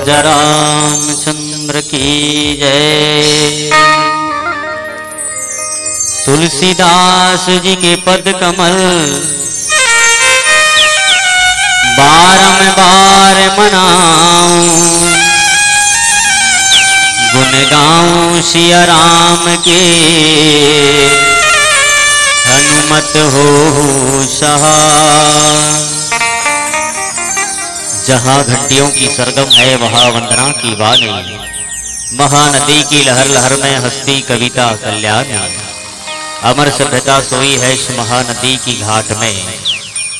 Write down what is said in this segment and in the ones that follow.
राजा रामचंद्र की जय। तुलसीदास जी के पद कमल बारंबार मनाऊं, गुण गाऊं सिया राम के, हनुमत हो सहाय। जहाँ घंटियों की सरगम है वहाँ वंदना की वाणी, महानदी की लहर लहर में हस्ती कविता कल्याणी। अमर सभ्यता सोई है इस महानदी की घाट में,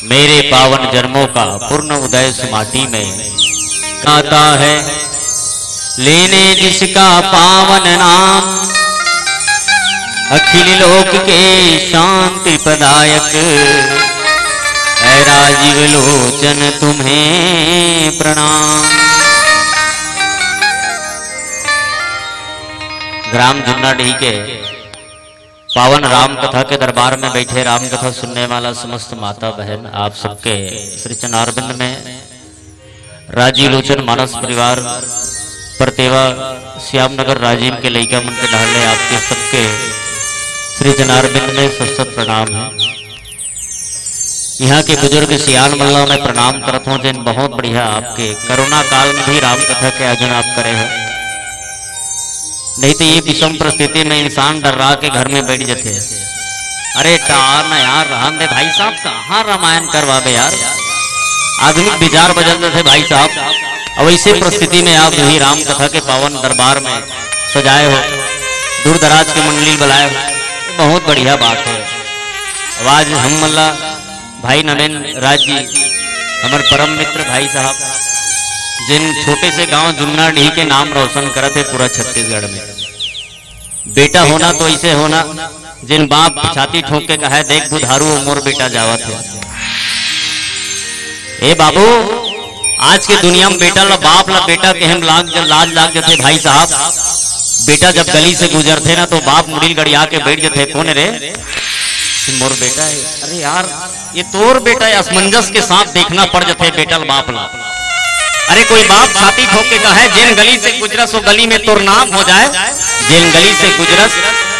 मेरे पावन जन्मों का पूर्ण उदय इस माटी में। गाता है लेने जिसका पावन नाम, अखिल लोक के शांति प्रदायक, ऐ राजीव लोचन तुम्हें प्रणाम। ग्राम जुन्नाडीह के पावन राम कथा के दरबार में बैठे राम कथा सुनने वाला समस्त माता बहन, आप सबके श्री चरणारविंद में राजीव लोचन मानस परिवार परतेवा श्यामनगर राजीव के लइका मन के ढाले आपके सबके श्री चरणारविंद में सत प्रणाम है। यहाँ के बुजुर्ग सियान मल्ला में प्रणाम करता हूँ, जिन बहुत बढ़िया आपके कोरोना काल में भी राम कथा के आयोजन आप करे हैं। नहीं तो ये विषम परिस्थिति में इंसान डर्रा के घर में बैठ जाते हैं। अरे टार ना यार, रहन दे भाई साहब, कहाँ रामायण करवावे यार, आधुनिक विचार बदलते थे भाई साहब। अब ऐसे परिस्थिति में आप यही राम कथा के पावन दरबार में सजाए हो, दूर दराज के मंडली बुलाए हो, बहुत बढ़िया बात है। आज हम मल्ला भाई नवीन राज जी, हमारे परम मित्र भाई साहब, जिन छोटे से गांव जुन्नाडीह के नाम रोशन करे थे पूरा छत्तीसगढ़ में। बेटा होना तो ऐसे होना, जिन बाप छाती ठोक के कहा देख दुधारू मोर बेटा जावत है। ए बाबू, आज के दुनिया में बेटा ला बाप ला बेटा के हम लाज लाग जाते भाई साहब। बेटा जब गली से गुजरते ना तो बाप मुड़ील गड़िया के बैठ जाते, कौन रे मोर बेटा है। अरे यार ये तोर बेटा है, असमंजस के साथ देखना पड़ जाते बेटा बाप ला। अरे कोई बाप छाती ठोक के कहा है जिन गली से गुजरस वो गली में तोर नाम हो जाए, जिन गली से गुजरस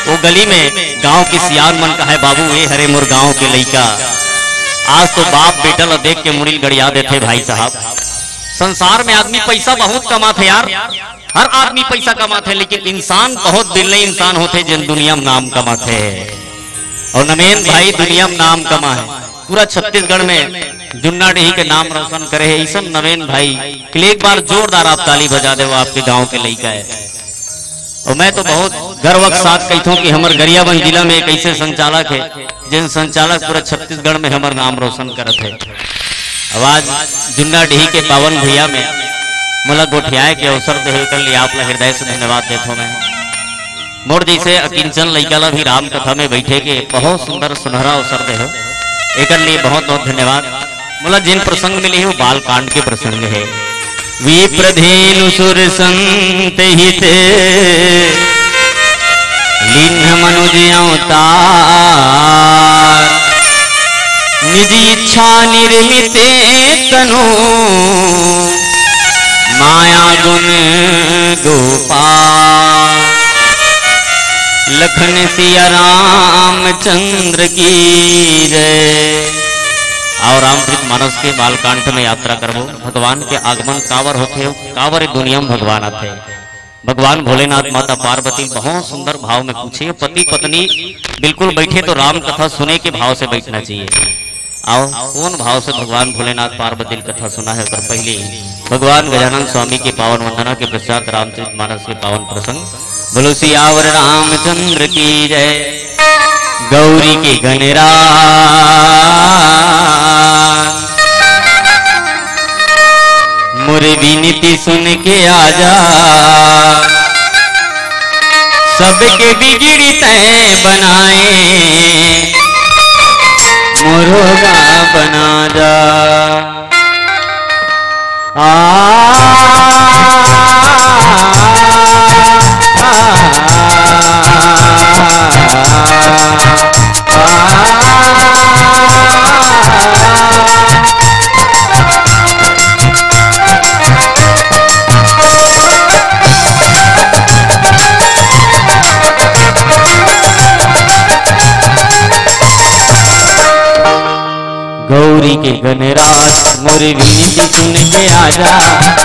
वो गली में गांव के सियान मन का है बाबू ये हरे मोर गांव के लइका। आज तो बाप बेटा ला देख के मुड़ील गड़िया देते भाई साहब। संसार में आदमी पैसा बहुत कमाते यार, हर आदमी पैसा कमाते, लेकिन इंसान बहुत बिरले इंसान होते जिन दुनिया में नाम कमाते हैं। और नवीन भाई दुनिया में नाम कमा है, पूरा छत्तीसगढ़ में जुन्नाडीह के नाम रोशन करे है। ऐसा नवीन भाई के लिए एक बार जोरदार आप ताली बजा दे, वो आपके गांव के लइका है। और मैं तो बहुत गर्व के साथ कहता हूँ कि हमारे गरियाबंद जिला में एक ऐसे संचालक है जिन संचालक पूरा छत्तीसगढ़ में हमारा नाम रोशन करते है। आवाज जुन्नाडीह के पावन भैया में मला गोठियाए के अवसर दे कर लिए आप हृदय से धन्यवाद देता हूँ। मैं मोर जैसे अकिंचन लइका ला भी राम कथा में बैठे के बहुत सुंदर सुनहरा अवसर दे हो, एक लिए बहुत बहुत धन्यवाद। मोला जिन प्रसंग मिले वो बाल कांड के प्रसंग है। विप्रधेनु सुर संत हित लीन मनुज अवतार, निज इच्छा निर्मित तनु माया गुण गोपाल, लखन सिया रामचंद्र की जय। और रामचरित मानस के बालकांड में यात्रा करबो। भगवान के आगमन कावर होते हो, कावर दुनिया में भगवान आते। भगवान भोलेनाथ माता पार्वती बहुत सुंदर भाव में पूछे, पति पत्नी बिल्कुल बैठे तो राम कथा सुने के भाव से बैठना चाहिए। आओ कौन भाव से भगवान भोलेनाथ पार्वती कथा सुना है। पर पहले भगवान गजानन स्वामी के पावन वंदना के पश्चात रामचरित मानस के पावन प्रसंग। बोलो सियावर रामचंद्र की जय। गौरी के गणराज मोरे विनती सुन के आजा, सबके बिगड़ी तय बनाए, मोरोगा बना जा। गौरी के गणराज मोरी विनती सुन के आजा,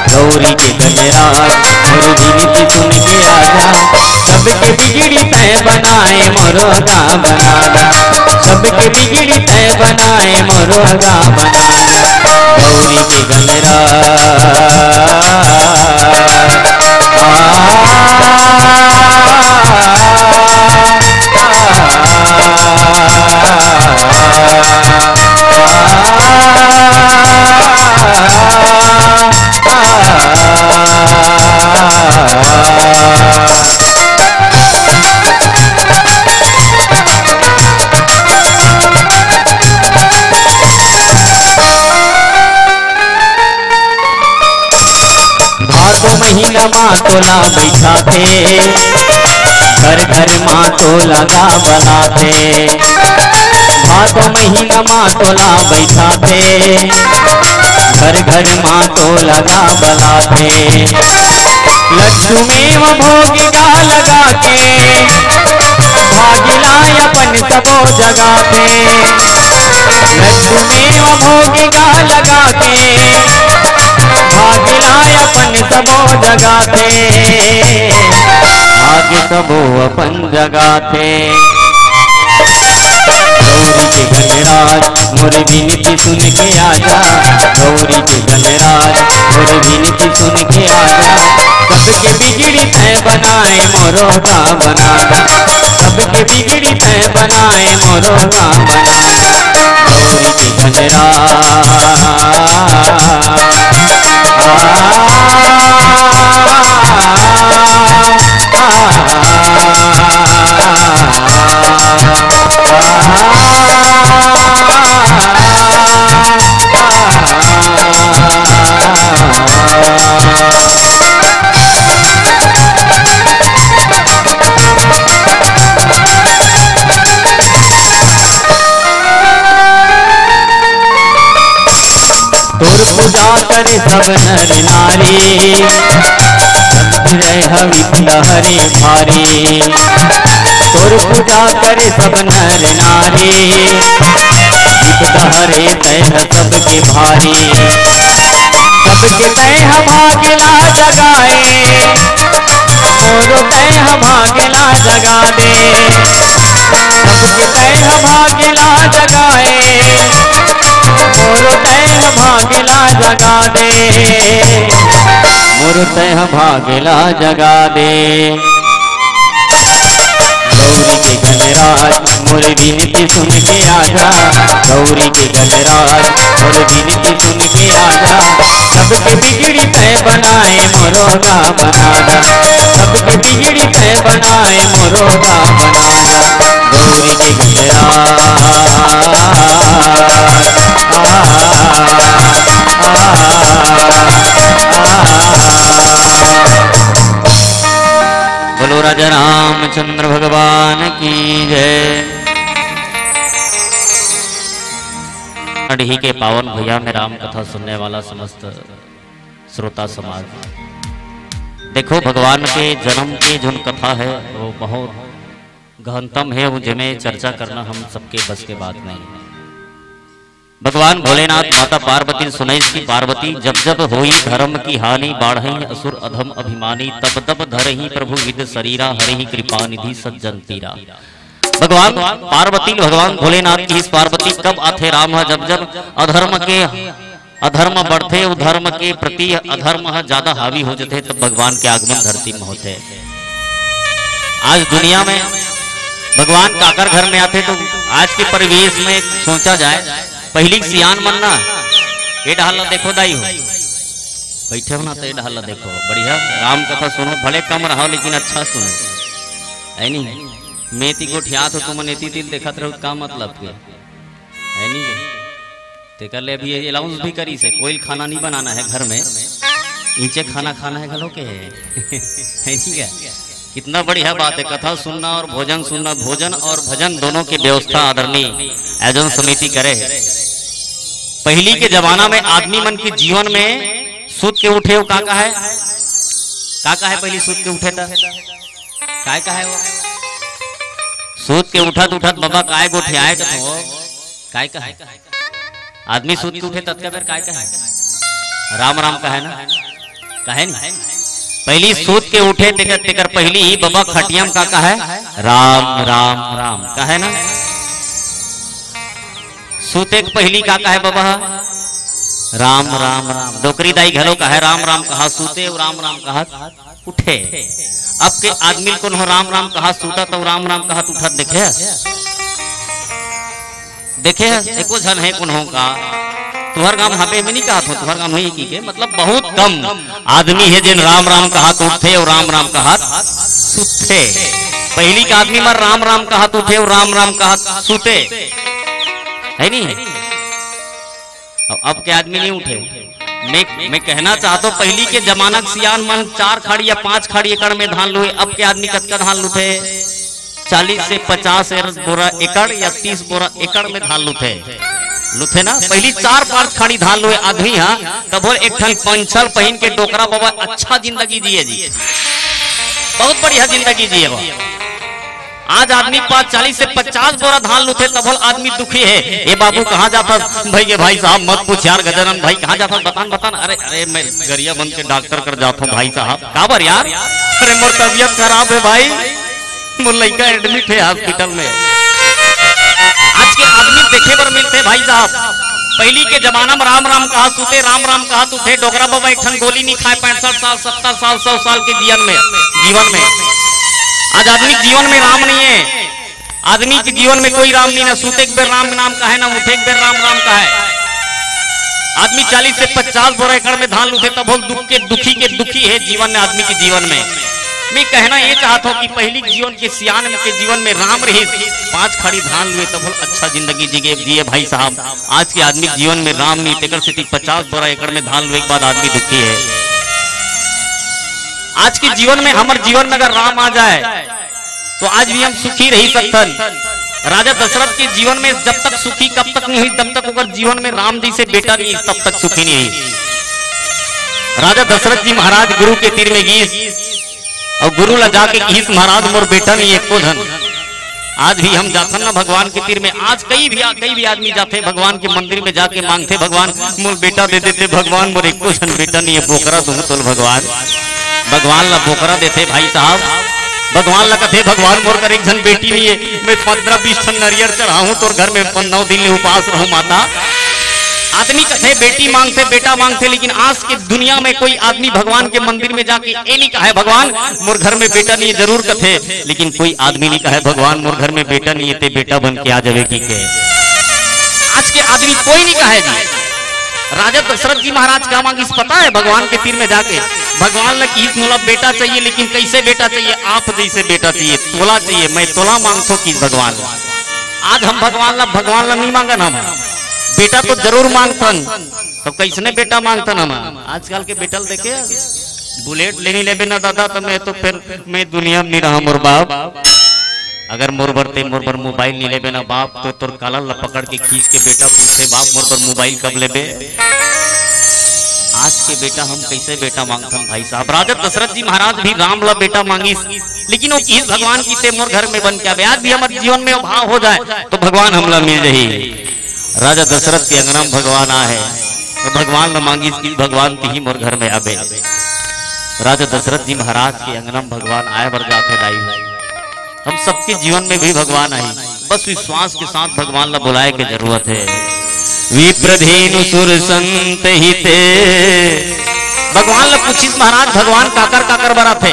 गौरी के गणराज मोरी विनती सुन के आजा। सबके बिगड़ी तय बनाए मोरोगा बनाना, सबके बिगड़ी तय बनाए मोरोगा बनाना। गौरी के गणराज महीना माँ तोला बैठा थे, घर घर माँ तो लगा बना थे। भादो महीना माँ तोला बैठा थे, घर घर माँ तो लगा बना थे। लड्डू में वो भोगिगा लगा के, भागिला अपन सबो जगा थे। लड्डू में वो भोगिगा लगा के, भागिला अपन सबो जगा थे, आगे सबो अपन जगा थे। गौरी के गणराज मोरी विनती सुन के आजा, गौरी के गणराज मोरी विनती सुन के आजा। सबके बिगड़ी तय बनाए मोरोगा बनाना, सबके बिगड़ी तय बनाए मोरोगा बनाना। गौरी के गणराज पूजा करे सब नर नारी, हरि भारी। तोर पूजा करे सब नर नारी, हरे तय सबके भारी। सबके तय भागला जगाए, मोरो तय भागला जगा दे। सबके तय भागला जगाए, मोरो तय भागला जगा दे, मोरो तय भागला जगा दे। गौरी के गणराज मोरी विनती सुन के आजा, गौरी के गणराज मोरी विनती सुन के आजा। सबके बिगड़ी तय बनाए मोरोगा बनाना, सबके बिगड़ी तय बनाए मोरोगा बनाना। गौरी के गणराज बोलो राजा रामचंद्र भगवान की जय। अड़ही के पावन भैया में राम कथा सुनने वाला समस्त श्रोता समाज, देखो भगवान के जन्म की जो कथा है वो बहुत गहनतम है, वो जिन्हें चर्चा करना हम सबके बस के बात नहीं है। भगवान भोलेनाथ माता पार्वती सुनैस की पार्वती, जब जब होई धर्म की हानि बाढ़ई असुर अधम अभिमानी, तब तब धरही प्रभु विद शरीरा हरिही कृपा निधि सज्जन तीरा। भगवान पार्वती भगवान भोलेनाथ की इस पार्वती कब आते राम है, जब जब अधर्म बढ़ते, धर्म के प्रति अधर्म ज्यादा हावी हो जाते, तब भगवान के आगमन धरती में होते। आज दुनिया में भगवान काकर घर में आते, तो आज के परिवेश में सोचा जाए पहली सियान मनना ये ढाला देखो दाई हो बैठे हो ना, तो ये ढाला देखो बढ़िया राम कथा सुनो, भले कम रहो लेकिन अच्छा सुनो, है नहीं। मेती को ठिया तो तुम नेती दिल देखत रहो, का मतलब के है नहीं ते कर ले। अभी अलाउंस भी करी से कोई खाना नहीं बनाना है घर में, नीचे खाना खाना है गलो के है ठीक है। कितना बढ़िया बात है, कथा सुनना और भोजन सुनना, भोजन और भजन दोनों की व्यवस्था आदरणीय आयोजन समिति करे। पहली के जमाना में आदमी मन के जीवन में सूत के उठे हो का है, पहली सूत के उठे था का है वो सूत के उठत उठत बाबा काय गोठे आए तो काय का है आदमी सूत के उठे तत्का बेर काय कहे राम राम कहे ना, कहे नहीं। पहली सूत के उठे तेकर पहली ही बाबा खटियम का कहे राम राम राम कहे ना। सूते के पहली का कहे बाबा राम राम राम। डोकरी दाई घलो कहे राम राम कहा सूते और राम राम कहा उठे। अब के आदमी को राम राम कहा सूता तो राम राम कहा उठत देखे देखे एको झन है कुन्हों का तुहर गांव हबे में नहीं कहा था तुहर गांव नहीं की के मतलब बहुत कम आदमी है जिन राम राम कहा तो उठे और राम राम कहा सुते। पहली का आदमी मर राम राम कहा तो उठे और राम राम कहा सूते है नहीं है। अब के आदमी नहीं उठे। मैं कहना चाहता हूँ पहली के जमाना सियान मन 4 खाड़ी या 5 खाड़ी एकड़ में धान लुए। अब के आदमी कतका धान लुटे 40 से 50 बोरा एकड़ या 30 बोरा एकड़ में धान लुथे ना। पहली 4-5 खाड़ी धान लुए आदमी हाँ तब एक ठन पंचल पहन के डोकरा बाबा अच्छा जिंदगी जिए जी, बहुत बढ़िया जिंदगी जिए वो। आज आदमी 40 से 50 बोरा धान लुथे तब आदमी दुखी है। ये बाबू कहाँ जाता भाई के भाई साहब मत पूछ यार गजानन भाई कहाँ जाता बतान बतान। अरे अरे मैं गरिया बन के डॉक्टर कर जाता हूँ भाई साहब काबर यार। अरे मोर तबियत खराब है भाई मोर लड़का एडमिट है हॉस्पिटल में। आज के आदमी देखे पर मिलते भाई साहब। पहली के जमाना में राम राम कहा सूते राम राम कहा तूथे। डोगरा बाबा एक ठन गोली नहीं खाए 65 साल 70 साल 100 साल के जीवन में। आज आदमी जीवन में राम नहीं है। आदमी के जीवन में कोई राम नहीं ना। सूते एक बेर राम नाम का है ना उठे एक बेर राम राम का है। आदमी 40 से 50 बोरा एकड़ में धान लुटे तब दुखी है जीवन में आदमी के जीवन में। मैं कहना ये चाहता हूँ कि पहली जीवन के सियान के जीवन में राम रही 5 खाड़ी धान लुए तब अच्छा जिंदगी जिए भाई साहब। आज के आदमी जीवन में राम नहीं तेकर से 50 बोरा एकड़ में धान लुए के बाद आदमी दुखी है। आज के जीवन में हमारे जीवन में अगर राम आ जाए तो आज भी हम सुखी रही सकतन। राजा दशरथ के जीवन में जब तक सुखी कब तक नहीं हुई तब तक अगर जीवन में राम जी से बेटा नहीं तब तक सुखी नहीं हुई। राजा दशरथ जी महाराज गुरु के तीर में गीस और गुरु ला जाके गीस महाराज मोर बेटा नहीं एको धन। आज भी हम जाते ना भगवान के तीर में। आज कई भी आदमी जाते भगवान के मंदिर में जाके मांगते भगवान मोर बेटा दे देते भगवान मोर एको धन बेटा नहीं है बोकरा दूं तो भगवान ला बोकरा देते भाई साहब। भगवान ला कथे भगवान मोर कर एक जन बेटी नहीं है मैं 15-20 ठन नरियर चढ़ाऊं तो घर में 9 दिन उपास रहूं माता। आदमी कथे बेटी मांगते बेटा मांगते लेकिन आज के दुनिया में कोई आदमी भगवान के मंदिर में जाके ये नहीं कहे भगवान मोर घर में बेटा नहीं है। जरूर कथे लेकिन कोई आदमी नहीं कहे भगवान मोर घर में बेटा नहीं है ते बेटा बन के आ जावे की के। आज के आदमी कोई नहीं कहे जी। राजा दशरथ जी महाराज क्या मांगी पता है भगवान के तीर में जाके भगवान ने किस मोला बेटा चाहिए लेकिन कैसे बेटा चाहिए आप जैसे बेटा चाहिए तोला चाहिए मैं तोला मांगतो कि भगवान। आज हम भगवान ला नहीं मांगन हम बेटा तो जरूर मांगतन तो कैसने बेटा मांगतन हम। आजकल के बेटल देखे बुलेट लेनी लेबे ना दादा तो मैं तो फिर मैं दुनिया में नहीं रहा मोर बाप। अगर मोर बर मोबाइल नहीं लेबे ना बाप तो तोर काला ला पकड़ के खींच के बेटा पूछे बाप मोर पर मोबाइल कब लेबे। आज के बेटा हम कैसे बेटा मांगते भाई साहब। राजा दशरथ जी महाराज भी राम ला बेटा मांगी लेकिन वो किस भगवान की ते मोर घर में बन के आवे। आज भी हमारे जीवन में भाव हो जाए तो भगवान हमला मिल जाही। राजा दशरथ के अंगना में भगवान आए तो भगवान ला मांगी भगवान की ही मोर घर में आवे। राजा दशरथ जी महाराज के अंगना में भगवान आए बर जाते दाई। हम सबके जीवन में भी भगवान आई बस विश्वास के साथ भगवान ला बुलाए की जरूरत है। विप्रधेनु सुर संत हिते भगवान ला पूछिस महाराज भगवान काकर बरा थे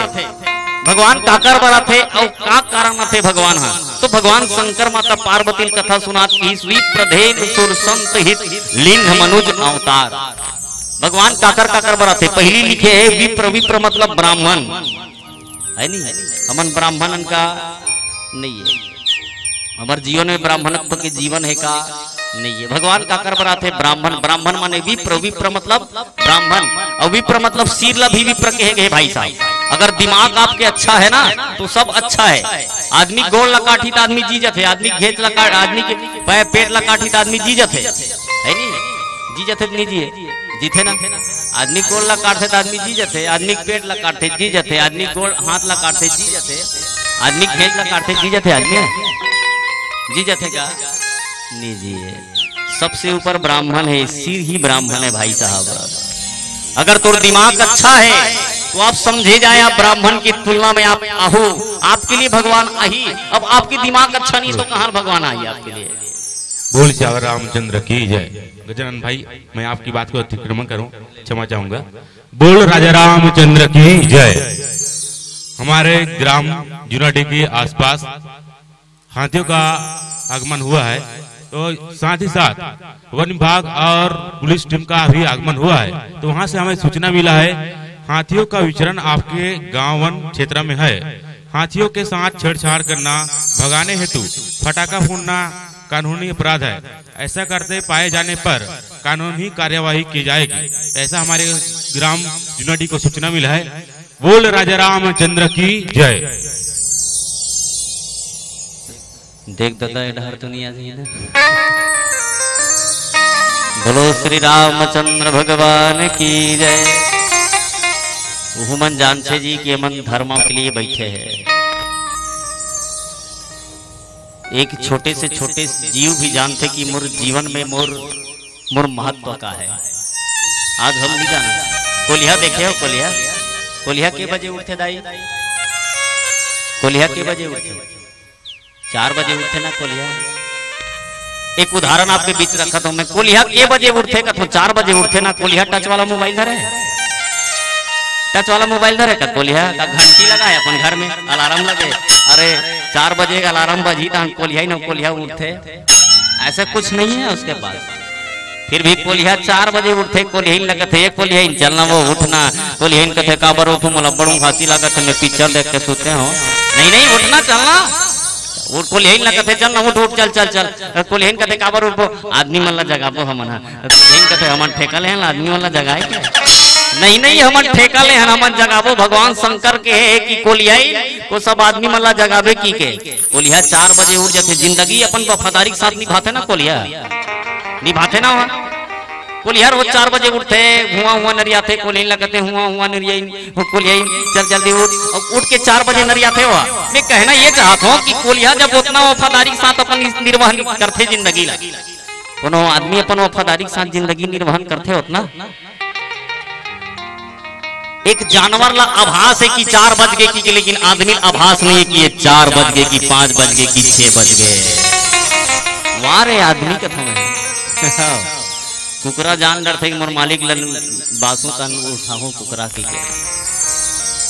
भगवान काकर बरा थे और का कारण थे भगवान हाँ तो भगवान शंकर माता पार्वती कथा सुनात की विप्रधेनु सुर संत हित लिंग मनुज अवतार। भगवान काकर बरा थे पहली लिखे है विप्र मतलब ब्राह्मण है नहीं। हमन ब्राह्मणन का नहीं है हमारे जीवन में ब्राह्मणत्व के जीवन है का नहीं है। भगवान का कर बराते ब्राह्मण माने विप्र मतलब ब्राह्मण और विप्र मतलब सिर ला भी विप्र कहे भाई साहब। अगर दिमाग आपके अच्छा है ना तो सब अच्छा है। आदमी गोड़ ला काठी तो आदमी जीजत है। आदमी घेच ला काट आदमी के पेट ला काठी तो आदमी जीजत है नहीं जीजत है नहीं जिए जीते ना। आदमी गोड़ ला काटते तो आदमी जीजत है। आदमी पेट ला काटते जीजत है। आदमी गोड़ हाथ ला काटते जीजत है। आदमी घेच ला काटते जीजत है। आदमी जीजत है का नहीं जिए सबसे ऊपर ब्राह्मण है, सिर ही ब्राह्मण है भाई साहब। अगर तो दिमाग अच्छा है तो आप समझे जाए, आप ब्राह्मण की तुलना में आप आहू, आपके लिए भगवान आही। अब आपकी दिमाग अच्छा नहीं तो कहां भगवान आई आपके लिए। बोल श्यावर रामचंद्र की जय। गजानन भाई मैं आपकी बात को अतिक्रमण करूं, क्षमा चाहूंगा। बोल राजा रामचंद्र की जय। हमारे ग्राम जुनाडी के आसपास हाथियों का आगमन हुआ है, तो साथ ही साथ वन विभाग और पुलिस टीम का भी आगमन हुआ है। तो वहां से हमें सूचना मिला है हाथियों का विचरण आपके गांव वन क्षेत्र में है। हाथियों के साथ छेड़छाड़ करना, भगाने हेतु फटाका फोड़ना कानूनी अपराध है। ऐसा करते पाए जाने पर कानूनी कार्यवाही की जाएगी, ऐसा हमारे ग्राम जुनाडी को सूचना मिला है। बोल राजा रामचंद्र की जय। देख दादा इधर दुनिया जी ने बोलो श्री रामचंद्र भगवान की जय। वो मन जानते जी कि मन धर्म के लिए बैठे हैं। एक छोटे से छोटे जीव भी जानते कि मोर जीवन में मोर महत्व का है। आज हम नहीं जाना। कोलिया देखे हो? कोलिया के बजे उठते दाई? कोलिया के बजे उठते? 4 बजे उठते ना कोलिया। एक उदाहरण आपके बीच रखा था मैं। कोलिया के बजे उठते का? तो 4 बजे उठते ना। कोलिया टच वाला मोबाइल धरे, टच वाला मोबाइल धरे का? कोलिया का घंटी लगाए अपन घर में, अलार्म लगे, अरे 4 बजे का अलार्म बजी तो कोलिया ही ना कोलिया उठते। ऐसा कुछ नहीं है उसके पास। फिर भी कोलिया 4 बजे उठते। कोलिया लगते कोलिया चलना वो उठना। कोलिया कहते काबर उठू मोला बड़ू फांसी लागत मैं पिक्चर देख के सोते हो। नहीं उठना चलना। कोलिया लगते चलना उठ उठ चल चल चल। कोलिया कहते काबर उठो आदमी मन ला जगाबो हमन। कहते हमन ठेका ले आदमी मन ला जगाए क्या? नहीं हमन ठेका ले हमन जगाबो। भगवान शंकर के है कि कोलियाई को सब आदमी मन ला जगाबे की के। कोलिया 4 बजे उठ जाते। जिंदगी अपन वफादारी के साथ निभाते ना कोलिया, निभाते ना। कोलिया रोज 4 बजे उठते, हुआ नरिया थे। कोलिया लगते हुआ नरिया। कोलिया चल जल्दी उठ के 4 बजे नरिया थे। हुआ मैं कहना ये चाहता हूँ कि कोलिया जब उतना वफादारी के साथ अपन निर्वहन करते जिंदगी ला, कोनो आदमी अपन वफादारी के साथ जिंदगी निर्वहन करते उतना। एक जानवर ला आभास है कि 4 बज गए की, लेकिन आदमी आभास नहीं है कि ये 4 बज गए कि 5 बज गए कि 6 बज गए। वारे आदमी कथा में कुकरा जान डरते मोर मालिक बासु तन उठाऊं कुकरा की के।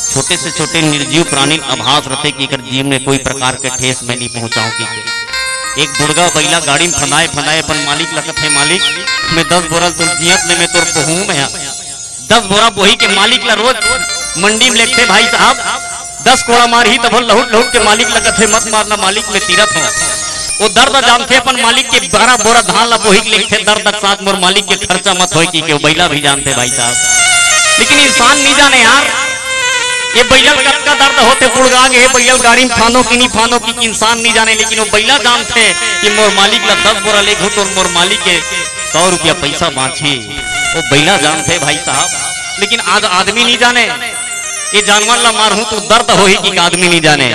छोटे से छोटे निर्जीव प्राणी आभास रहते कि जीव में कोई प्रकार के ठेस में नहीं पहुंचाऊं की के। एक बुढ़गा बैला गाड़ी में फंदाए अपन मालिक लगत है, मालिक मैं 10 बोरा तुम जियत ले मैं तोर पहू में 10 बोरा बोही के मालिक ला रोज मंडी में लेते भाई साहब 10 कोड़ा मार ही तब लहुट के मालिक लगत है मत मारना मालिक में तीरथ हो। वो दर्द जानते अपन मालिक के 12 बोरा धान ला बोही के लिखते दर्द के साथ मोर मालिक के खर्चा मत होए की के। बैला भी जानते भाई साहब, लेकिन इंसान नहीं जाने यार ये बैल का दर्द होते पुड़गा गे बैल गाड़ी में फानो की नहीं फानो की इंसान नहीं जाने। लेकिन वो बैला जानते कि मोर मालिक ला 10 बोरा ले घुट और मोर मालिक के 100 रुपया पैसा बाँची। वो बैला जानते भाई साहब, लेकिन आज आदमी नहीं जाने। ये जानवर ला मारू तो दर्द हो ही कि आदमी नहीं जाने।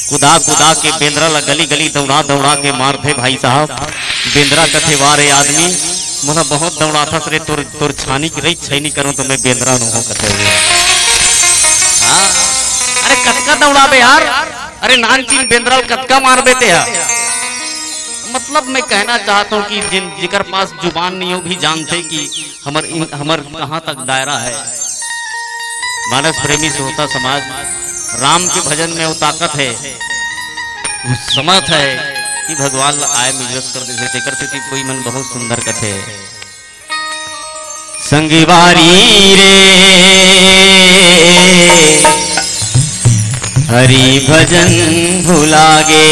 कुदा के बेंद्रा ला गली गली दौड़ा के मारते भाई साहब। बेंद्रा कथे वारे आदमी मोला बहुत दौड़ाथा रे तोर छानी की रही छैनी करूं तो मैं बेंद्रा नु हो कथे हुए। हाँ अरे कतका दौड़ाबे यार, अरे नानचीन बेंद्रा कतका मार देते हैं। मतलब मैं कहना चाहता हूँ कि जिकर पास जुबान नहीं हो भी जानते कि हमर कहाँ तक दायरा है। मानस प्रेमी से होता समाज राम के भजन में वो ताकत है, वो समर्थ है कि भगवान आए मिजस कर देते करते कि कोई मन बहुत सुंदर कथे। संगीवारी रे हरि भजन भुलागे।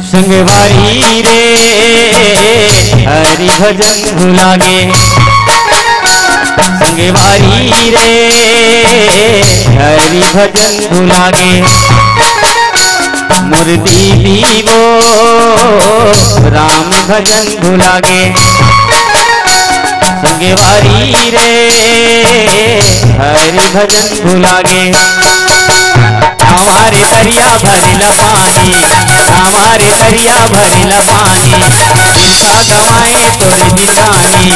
संगवारी रे हरि भजन भुलागे, संगवारी रे हरि भजन भुलागे, मुर्दी दीवो राम भजन भुलागे, संगवारी रे हरि भजन भुलागे। हमारे दरिया भरिला पानी, हमारे दरिया भरिला पानी, दिलसा गवाए तोरे जिंदानी,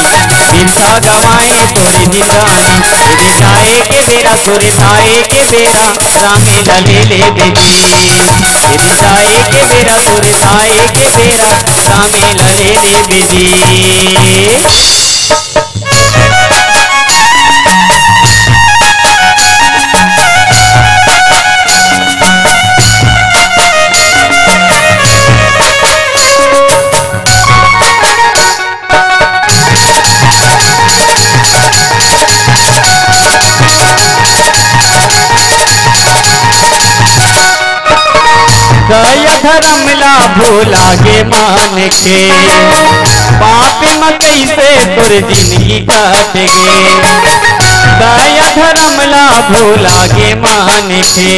दिलसा गवाए तोरे जिंदानी, तेरे जाए के बेरा तोरे ताए के बेरा रामे लले ले बेजी, तेरे जाए के बेरा तोरे ताए के बेरा रामे लले ले बेजी। गया धर्मला भूलागे मान के, पाप मकई से तुर जिंदगी काट गे, गया धर्मला भूलागे मान के,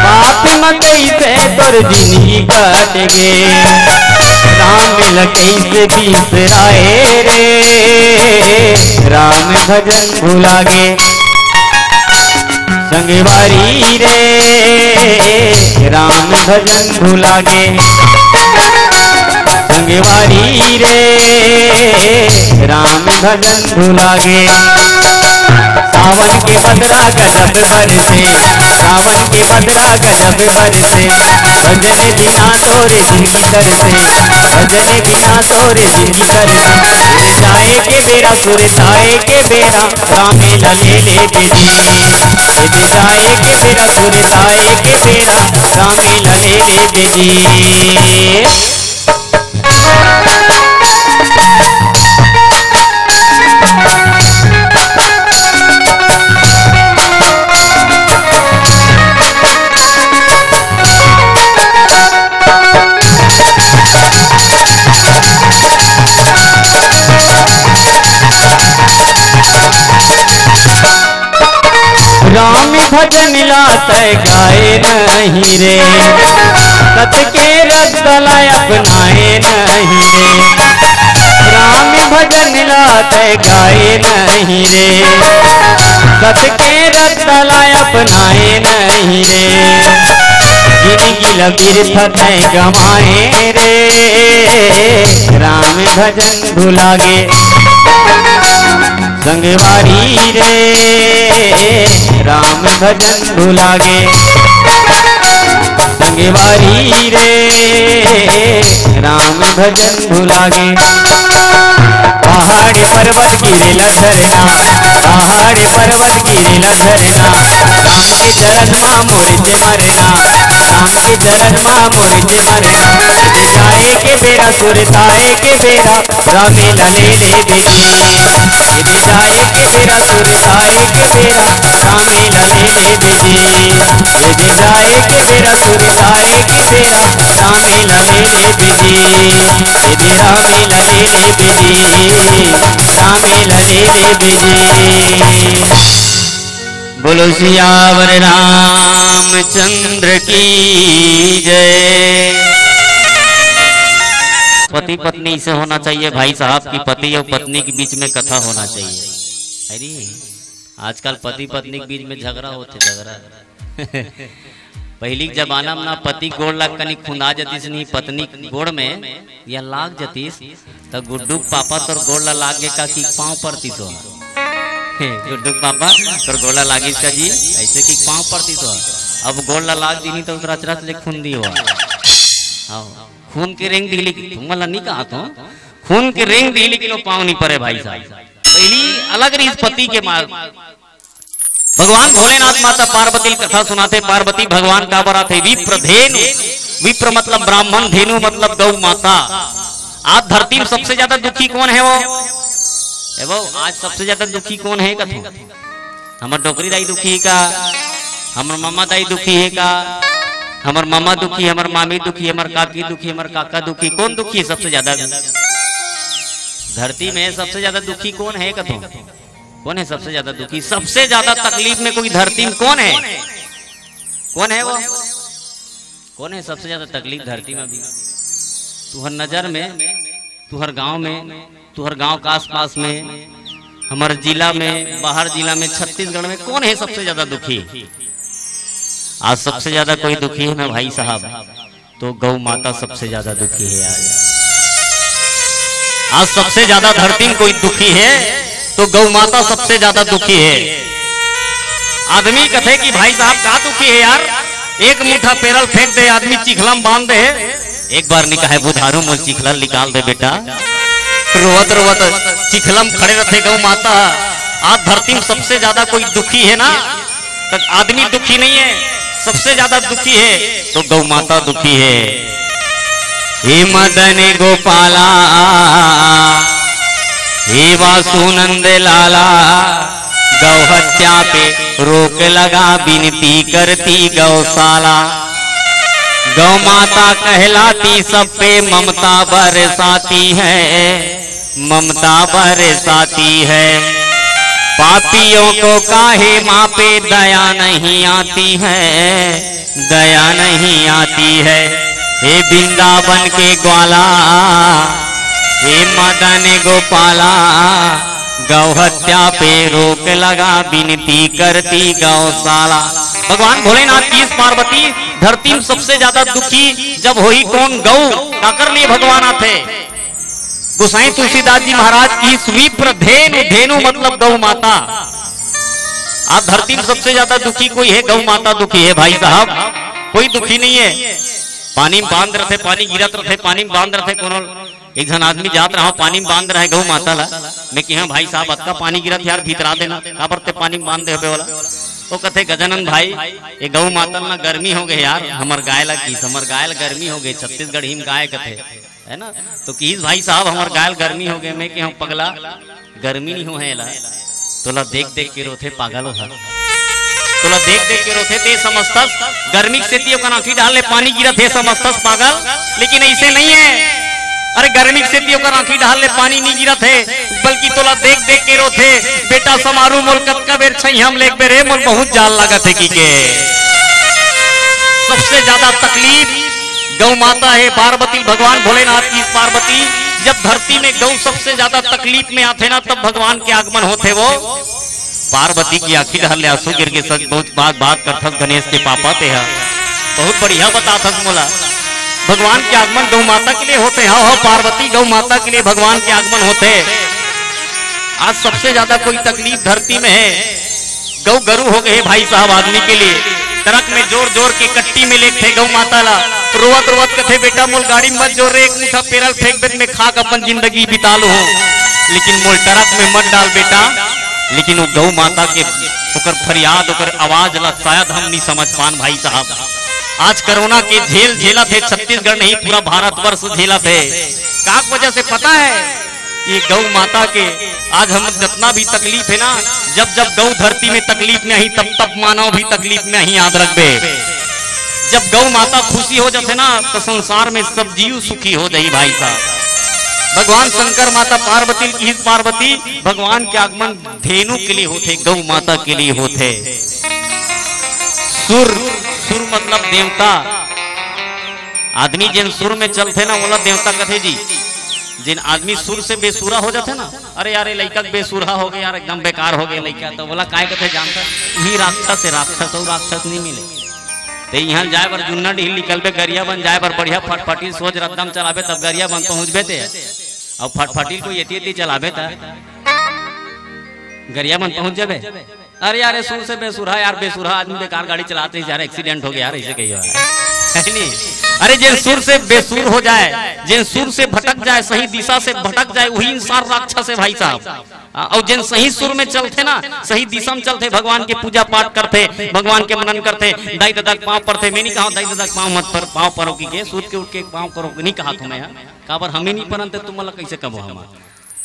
पाप मकई से तुर जिंदगी काट गे, राम लकई से बिसराए रे राम भजन भुलागे, संगवारी रे राम भजन भुलागे, संगवारी रे राम भजन भुलागे। सावन के बदरा गजब बरसे, सावन के बदरा गजब बरसे, भजन बिना तोरे जिंदगी तरसे, भजन बिना तोरे जिंदगी तरसे, तेरे जाए के बेरा तोरे ताए के बेरा रामे लले ले बेजी, तेरे जाए के बेरा तोरे ताए के बेरा रामे लले ले बेजी। राम भजन लाते गाए नहीं रे, सत के रसला अपनाए नहीं रे, राम भजन लाते गाए नहीं रे, सत के रसला अपनाए नहीं रे, जिंदगी लबीरथ गमाए रे राम भजन भुलागे, संगवारी रे राम भजन भुलागे, संगवारी रे राम भजन भुलागे। पहाड़ पर्वत गिरेला झरना, पहाड़ पर्वत गिरेला झरना, राम के चरण माँ मुर्ज मरना, राम के चरण माँ मुर्ज मरना, तेरे जाए के बेरा सुरताए के बेरा रामे लले ले बेजी, तेरे जाए के बेरा सुरताए के बेरा रामे लले ले बेजी, तेरे जाए के बेरा सुरताए के बेरा रामे लले ले बेजी, तेरे रामे लले ले बेजी, रामे लले ले बेजी। बोलो सियावर रामचंद्र की जय। पति पत्नी से होना चाहिए भाई साहब की, पति और पत्नी के बीच में कथा होना चाहिए। अरे आजकल पति पत्नी के बीच में झगड़ा होते, झगड़ा पहली जमाना में ना पति गोड़ लग कनी खुना जतीस नहीं, पत्नी गोड़ में या लाग जतीस तो गुड्डू पापा तोर गोड़ लाग के का की पाँव पड़ती सो, गुड्डू पापा तोर गोड़ लागिस का जी ऐसे की पाँव पड़ती सो, अब गोड़ लाग दी तो रच रच ले खून दी हुआ, खून की रिंग ढीली, तुम वाला नहीं कहा तो खून की रिंग ढीली किलो पाँव नहीं पड़े भाई साहब। पहली अलग रही पति के मार। भगवान भोलेनाथ माता पार्वती कथा सुनाते, पार्वती भगवान का बरा थे विप्र धेनु, विप्र मतलब ब्राह्मण, धेनु मतलब गौ माता। आज धरती में सबसे ज्यादा दुखी कौन है वो आज सबसे ज्यादा दुखी कौन है कथो? हमार डोकरी दाई दुखी है का, हमार मम्मा दाई दुखी है का, हमार मामा दुखी, हमार मामी दुखी, हमार काकी दुखी, हमार काका दुखी। कौन दुखी है सबसे ज्यादा? धरती में सबसे ज्यादा दुखी कौन है? कथो कौन है सबसे ज्यादा दुखी? सबसे ज्यादा तकलीफ में कोई धरती में कौन है? कौन है वो? कौन है सबसे ज्यादा तकलीफ धरती में? भी तुहर नजर में, तुहर गांव में, तुहर गांव के आसपास में, हमारे जिला में, बाहर जिला में, छत्तीसगढ़ में कौन है सबसे ज्यादा दुखी? आज सबसे ज्यादा कोई दुखी है ना भाई साहब, तो गौ माता सबसे ज्यादा दुखी है। आज सबसे ज्यादा धरती में कोई दुखी है तो गौ माता सबसे ज्यादा दुखी है। आदमी कथे कि भाई साहब का दुखी है यार, एक मुठा पेरल फेंक दे, आदमी चिखलम बांध दे, एक बार निकाहे बुधारू मोल चिखला निकाल दे बेटा, रोवत रोवत चिखलम खड़े रहते गौ माता। आज धरती में सबसे ज्यादा कोई दुखी है ना, तो आदमी दुखी नहीं है, सबसे ज्यादा दुखी है तो गौ माता दुखी है। हे मदन गोपाला, हे वासुनंद लाला, गौ हत्या पे रोक लगा, विनती करती गौशाला। गौ माता कहलाती सब पे ममता बरसाती है, ममता बरसाती है। पापियों को काहे माँ पे दया नहीं आती है, दया नहीं आती है। हे वृंदावन के ग्वाला, हे मदन गोपाला, गौ हत्या पे रोक लगा, विनती करती गौशाला। भगवान भोलेनाथ की इस पार्वती धरती में सबसे ज्यादा दुखी जब हुई कौन? गौ। क्या कर लिए भगवान आते? गोसाई तुलसीदास जी महाराज की स्वीप्र धेनु, धेनु मतलब गौ माता। आप धरती में सबसे ज्यादा दुखी कोई है? गौ माता दुखी है भाई साहब, कोई दुखी नहीं है। पानी में बांध रहे थे, पानी गिरत रहे, पानी में बांध रहे थे, कोनो एक जन आदमी जात रहा पानी में बांध रहा है गौ माता ला। मैं कि भाई साहब अतका पानी गिरत यार भीतरा देना, का बरते पानी में बांध दे वाला। वो कहते गजानन भाई ये गौ माता ना गर्मी हो गए यार, हमार गाय ला किस, हमार गाय गर्मी हो गई, छत्तीसगढ़ हिम गाय कथे है ना, तो किस भाई साहब हमार गाय गर्मी हो गए। मैं कि हम पगला गर्मी नहीं हो है ला, तोला देख देख के रोथे पागल हो, तोला देख देख के रोथे ते समझतस गर्मी से तियो का नाखी डाल ले पानी गिरत है समझतस पागल, लेकिन ऐसे नहीं है। अरे गर्मी से तियो का नाखी डाल ले पानी नहीं गिरत है, बल्कि तोला देख देख के रोथे बेटा समारू मोल कतका बेर छई हम लेक बेरे मोल बहुत जाल लागत है की के। सबसे ज्यादा तकलीफ गौ माता है, पार्वती। भगवान भोलेनाथ की पार्वती जब धरती में गौ सबसे ज्यादा तकलीफ में आते ना, तब भगवान के आगमन होते। वो पार्वती की आखिर डाल आंसू गिर के सच बहुत बात करथस गणेश के पापा ते है, बहुत बढ़िया बताथस मोला। भगवान के आगमन गौ माता के लिए होते हैं, हो पार्वती गौ माता के लिए भगवान के आगमन होते। आज सबसे ज्यादा कोई तकलीफ धरती में है, गौ गरु हो गए भाई साहब आदमी के लिए। ट्रक में जोर जोर के कट्टी में लेके गौ माता ला, रोवत रोवत कथे बेटा मोल गाड़ी मत जोर रे, एक मुठा पेरल फेंक दे में खाक अपन जिंदगी बिता लो, लेकिन मोल ट्रक में मत डाल बेटा। लेकिन वो गौ माता के ओकर फरियाद, ओकर आवाज ला शायद हम नहीं समझ पान भाई साहब। आज कोरोना के झेल झेला थे छत्तीसगढ़ नहीं, पूरा भारतवर्ष झेला थे। का वजह से पता है? ये गौ माता के आज हम जितना भी तकलीफ है ना, जब जब गौ धरती में तकलीफ में आई, तब तब मानव भी तकलीफ में ही याद रखबे। जब गौ माता खुशी हो जाते ना, तो संसार में सब जीव सुखी हो जाई भाई साहब। भगवान शंकर माता पार्वती की पार्वती भगवान के आगमन धेनु के लिए होते, गौ माता के लिए होते। सुर, सुर मतलब देवता। आदमी जिन सुर में चलते ना बोला देवता कथे जी। जिन आदमी सुर से बेसुरा हो जाते ना, अरे यार लड़का बेसुरा हो गया यार, एकदम बेकार हो गया लड़का, तो बोला काय कथे जानता ही राक्षस है, राक्षस और राक्षस नहीं मिले। तो यहाँ जाए बर जुन्ना ढील निकलबे, गरिया बन जाए बर बढ़िया फटफटी सोच रद्दम चलाबे, तब गरिया बन पहुंचबे थे। और फटफटी को ये चलाबे था गरिया बन पहुंच जाबे। अरे यार सुर से बेसुरा यार, बेसुरा आदमी बेकार गाड़ी चलाते यार, एक्सीडेंट हो गया यार, ऐसे कहिए है नहीं। अरे जिन सुर से बेसुर हो जाए, जिन सुर से भटक जाए, सही दिशा से भटक जाए, वही इंसान राक्षस है भाई साहब। और जिन सही सुर में चलते ना, सही दिशा में चलते, भगवान की पूजा पाठ करते, भगवान के मनन करते, दाई दादा पाँव पड़ते। मैं नहीं कहा दाई दादा पाँव मत पर पाँव परो की सूत के उठ के पाँव करो नहीं कहा तुम्हें, काबर हमें नहीं परनते तुम कैसे कबो हम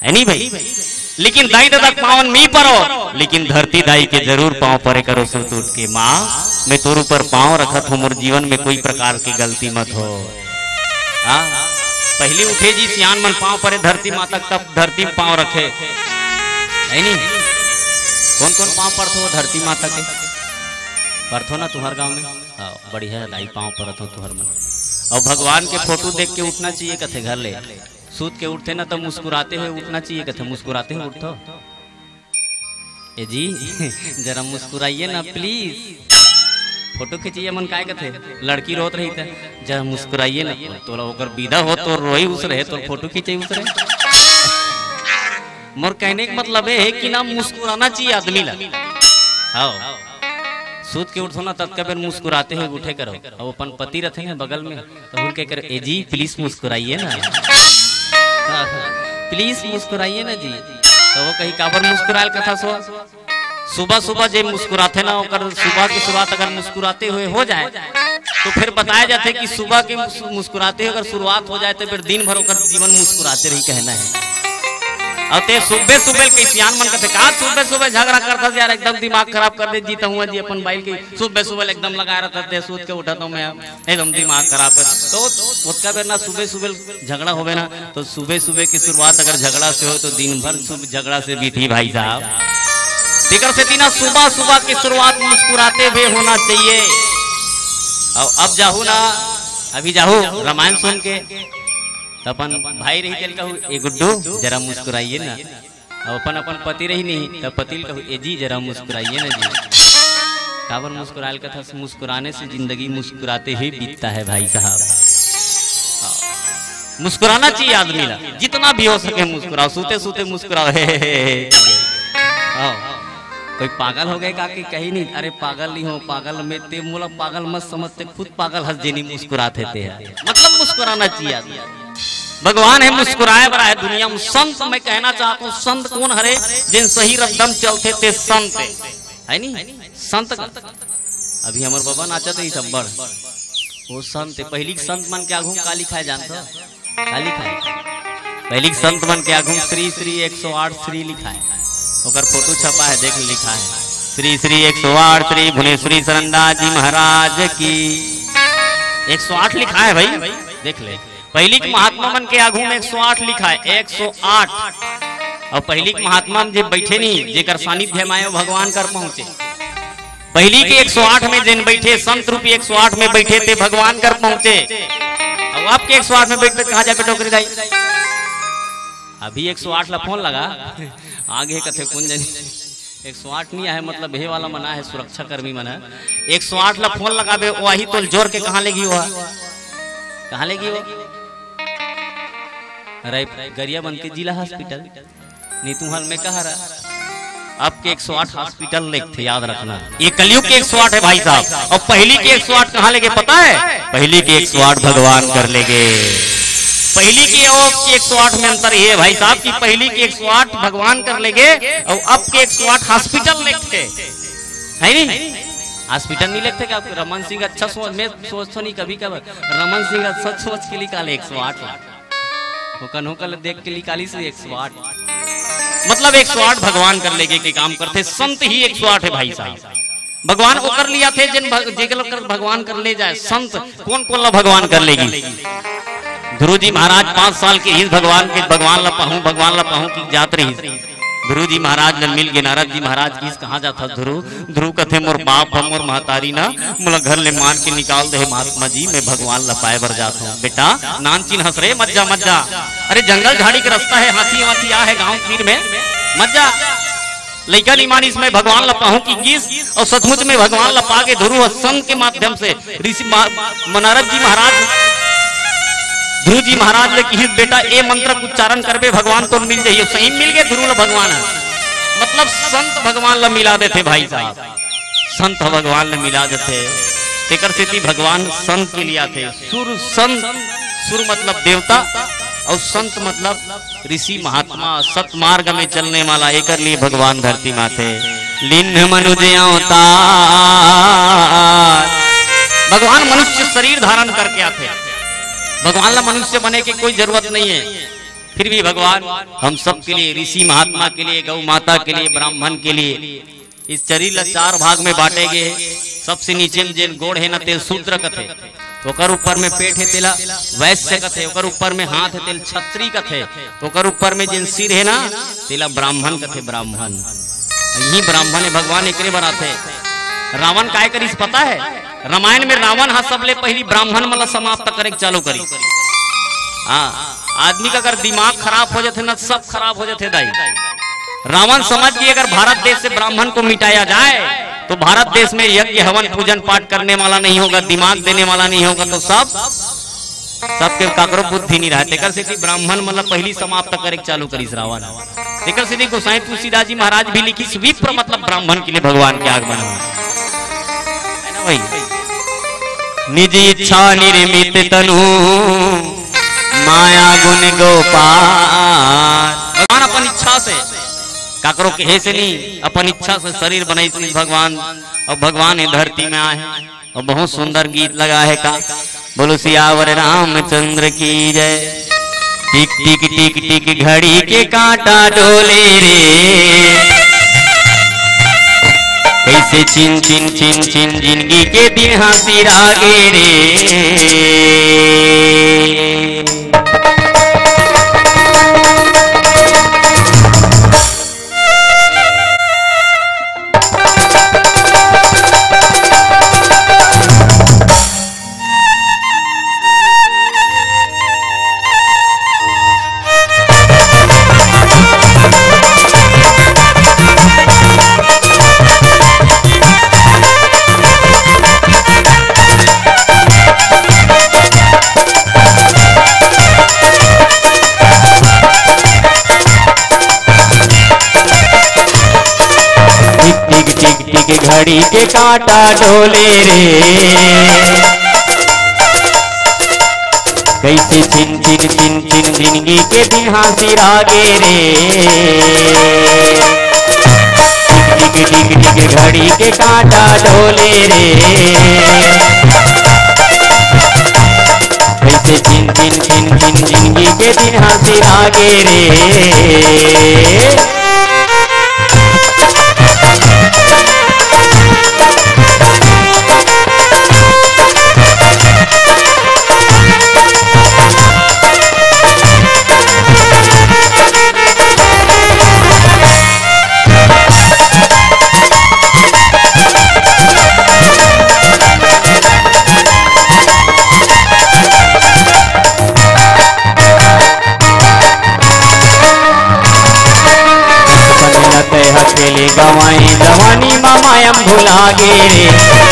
है नहीं भाई। लेकिन दाई दादा पावन मी परो, लेकिन धरती दाई के जरूर पाँव परे करो सुत उठ के। माँ मैं तोर ऊपर पाँव रखत हूँ, मोर जीवन में कोई प्रकार की गलती मत हो। हाँ पहले उठे जी सियान मन पाँव परे धरती माता, तब धरती पाँव रखे है नहीं। कौन कौन पाँव पड़ते हो धरती माता के? पड़थो ना तुम्हारे गांव में? हाँ बढ़िया दाई पाँव पड़त हो तुम्हार मन। और भगवान के फोटो देख के उठना चाहिए कथे घर ले। सूत के उठते ना तो मुस्कुराते हुए उठना चाहिए कथे, मुस्कुराते हुए उठो। ए जी जरा मुस्कुराइए ना प्लीज। फोटो खींचिए मन काय कथे, लड़की रोत रही थे जरा मुस्कुराइए ना। तो अगर विदा हो तो रोई उस रहे तो फोटो खींचे उस रहे। मोर कहने का मतलब है कि ना मुस्कुराना चाहिए आदमी ला। हाँ सूत के उठो ना तब के बेर मुस्कुराते हुए उठे करो। अब अपन पति रहते हैं बगल में तो उनके कर ए जी प्लीज मुस्कुराइए ना, प्लीज मुस्कुराइए ना जी। तो वो कहीं काबर मुस्कुराल कथा सो। सुबह सुबह जब मुस्कुराते ना अगर सुबह की शुरुआत अगर मुस्कुराते हुए हो जाए तो फिर बताया जाता है कि सुबह के मुस्कुराते हुए अगर शुरुआत हो जाए तो फिर दिन भर होकर जीवन मुस्कुराते रही कहना है। और ते सुबह सुबह के सियान मन कहते का सुबह सुबह झगड़ा करता यार, एकदम दिमाग खराब कर दे जीता हुआ जी अपन बाइल के सुबह सुबह एकदम लगा रहता थे सूत के उठाता हूँ मैं एकदम दिमाग खराब कर। तो उसका बेर ना सुबह सुबह झगड़ा होवे ना तो सुबह सुबह की शुरुआत अगर झगड़ा से हो तो दिन भर झगड़ा से बीती भाई साहब। फिक्र से थी ना सुबह सुबह की शुरुआत मुस्कुराते हुए होना चाहिए। और अब जाहू ना अभी जाहू रामायण सुन के तो अपन भाई रही चल कहू ए गुड्डू जरा मुस्कुराइए ना। और अपन अपन पति रही नहीं तो पति कहू ए जी जरा मुस्कुराइए ना जी। काबर मुस्कुराल का था, मुस्कुराने से जिंदगी मुस्कुराते ही बीतता है भाई साहब। मुस्कुराना चाहिए आदमी ला, जितना भी हो सके मुस्कुराओ, सूते सूते मुस्कुराओ। कोई पागल हो गए का कि कहीं नहीं? अरे पागल नहीं हो, पागल में ते मोला पागल मत समझते, खुद पागल हंस जेनी मुस्कुराते थे। मतलब मुस्कुराना चाहिए आदमी। भगवान है मुस्कुराए बड़ा है दुनिया में। संत मैं कहना चाहता हूँ, संत कौन हरे जिन सही रकदम चलते थे संत है नहीं। संत अभी हमारे बाबा नाचा थे सब बड़ वो संत पहली संत मन क्या घूम काली खाए जानता काली खाए। पहली संत मन क्या घूम श्री श्री 108 श्री लिखा है, ओकर फोटो छपा है देख लिखा है श्री श्री 108 श्री भुवनेश्वरी सरंदा जी महाराज की 108 लिखा है भाई देख ले। पहली महात्मा मन के आगू में 108 लिखा है 108। और पहली महात्मा जब बैठे नहीं जेकर सानिध्य मायो भगवान कर पहुंचे। पहली के 108 में जिन बैठे संत रूपी 108 में बैठे थे भगवान कर पहुंचे। अब आपके 108 में बैठे कहा जाके टोकरी दाई अभी 108 ला फोन लगा आगे कथे कौन जानी 108 नहीं है मतलब हे वाला मना है सुरक्षा कर्मी मना 108 ला फोन लगा दे वही तो जोर के कहाँ लेगी वो कहाँ लेगी वो गरिया बन के जिला हॉस्पिटल नीतू हाल में कहा रहा। आपके 108 हॉस्पिटल लेक थे याद रखना। ये कलयुग के 108 है भाई साहब। और पहली के 108 कहाँ लेके पता है? पहली के 108 भगवान कर लेगे। पहली के और 108 में अंतर ये भाई साहब की पहली के 108 भगवान कर लेगे और अब के 108 हॉस्पिटल लिखते है नहीं। हॉस्पिटल नहीं लिखते क्या? रमन सिंह अच्छा सोच मैं सोचता नहीं कभी कभी रमन सिंह सच सोच के निकाले 108 होकर देख के निकाली से 108 मतलब 108 भगवान कर लेगे के काम करते। संत ही 108 है भाई साहब। भगवान को कर लिया थे जिन भगवान कर ले जाए। संत कौन कौन ला भगवान कर लेगी? ध्रुव जी महाराज 5 साल के इस भगवान ला पाहू की जात रही। ध्रुव जी महाराज ने मिल के नारद जी महाराज की कहा जाता ध्रुव कथे मोर बाप हम मोर महतारी ना मोला घर ले मान के निकाल दे महात्मा जी मैं भगवान ला पाए बर जाता हूँ। बेटा नान चीन हंस रहे मत जा। अरे जंगल झाड़ी का रास्ता है हाथी वाथी आ है गाँव तीर में मत जा। लैका नहीं मानी इसमें भगवान ला पाहू की गीस और सचमुच में भगवान ला पाके ध्रुव संत के माध्यम से ऋषि नारद जी महाराज ध्रुव जी महाराज ने कि बेटा ए मंत्र उच्चारण करबे भगवान तो मिल जाइए। सही मिल गए ध्रुव भगवान है मतलब संत भगवान ला मिला देते भाई साहब। संत भगवान ने मिला देते तेकर से भगवान संत के लिए आते। सुर संत सुर मतलब देवता और संत मतलब ऋषि महात्मा सत मार्ग में चलने वाला एक लिए भगवान धरती माथे लिन्ह मनुष्य अवतार। भगवान मनुष्य शरीर धारण करके आते। भगवान ला मनुष्य बने की कोई जरूरत नहीं है। फिर भी भगवान हम सब के लिए, ऋषि महात्मा के लिए, गौ माता के लिए, ब्राह्मण के लिए इस शरीर ला 4 भाग में बांटे गए। सबसे नीचे में जेन गोड़ है ना तेल शूद्र कथे, ओकर ऊपर में पेट है तेला वैश्य कथे, ओकर ऊपर में हाथ है तेल क्षत्रिय कथे, ओकर ऊपर में जेन सिर है ना तेला ब्राह्मण कथे। ब्राह्मण यही ब्राह्मण है भगवान एकरे बनाते। रावण काय करीस पता है? रामायण में रावण हा सबले पहली ब्राह्मण मला समाप्त करे चालू करी। हाँ, आदमी का अगर दिमाग खराब हो जाते ना सब खराब हो जाते दाई। रावण समझ गए अगर भारत देश से ब्राह्मण को मिटाया जाए तो भारत देश में यज्ञ हवन पूजन पाठ करने वाला नहीं होगा, दिमाग देने वाला नहीं होगा, तो सबके काकरो बुद्धि नहीं रहते। कर से ब्राह्मण मतलब पहली समाप्त करे चालू करी रावण। एक से गोसाई तुलसीदास जी महाराज भी लिखी विप्र मतलब ब्राह्मण के लिए भगवान के आगमन है ना भाई। निज इच्छा निर्मित तनु माया गुण गोपाल। भगवान अपन इच्छा से काकरो कहे से नहीं, अपन इच्छा से शरीर बनाई भगवान। और भगवान ये धरती में आए और बहुत सुंदर गीत लगा है का, बोलो सियावर रामचंद्र की जय। टिक टिक टिक टिक घड़ी के कांटा डोले रे, कैसे चिन चिन चिन चिन जिंदगी के दिन हंसी रागे रे। घड़ी के कांटा डोले रे, कैसे चिन चिन चिन चिन जिंदगी के दिन हंसी रागे रे। टिक टिक टिक घड़ी के कांटा डोले रे, कैसे चिन चिन चिन चिन जिंदगी के दिन हंसी रागे रे। गवाई जवानी मामायम भुला गे रे,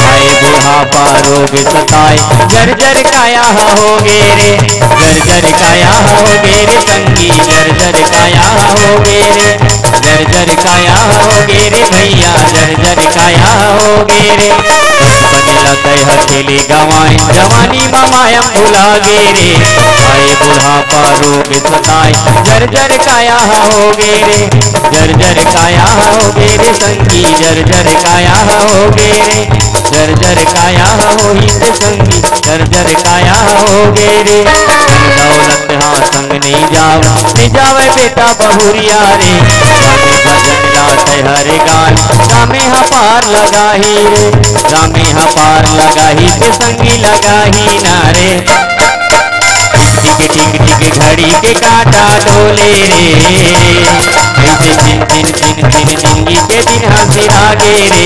आए बुढ़ापा रोग सताए जर्जर काया हो गे रे। जर्जर काया हो गे रे संगी, जर्जर काया हो गे रे, जर्जर काया हो गे रे भैया, जर्जर काया हो गे रे। हथेली गवाई जवानी मामायम भुला गे रे, आए बुढ़ापा रोग सताए जर्जर काया हो गे रे। जर्जर काया हो गे रे संगी, जर्जर काया हो गे रे, जर्जर काया हो ही से संगी, जर्जर काया हो गे रे। दौलत हाँ संग नहीं जावे बेटा बहुरिया रे, भजन लाते हरे गान रामे हा पार लगाही रे, रामे हा पार लगाही से संगी लगाही नारे। टिक टिक टिक घड़ी के कांटा डोले रे, कैसे चिन चिन चिन चिन जिंदगी के दिन हंसी रागे रे।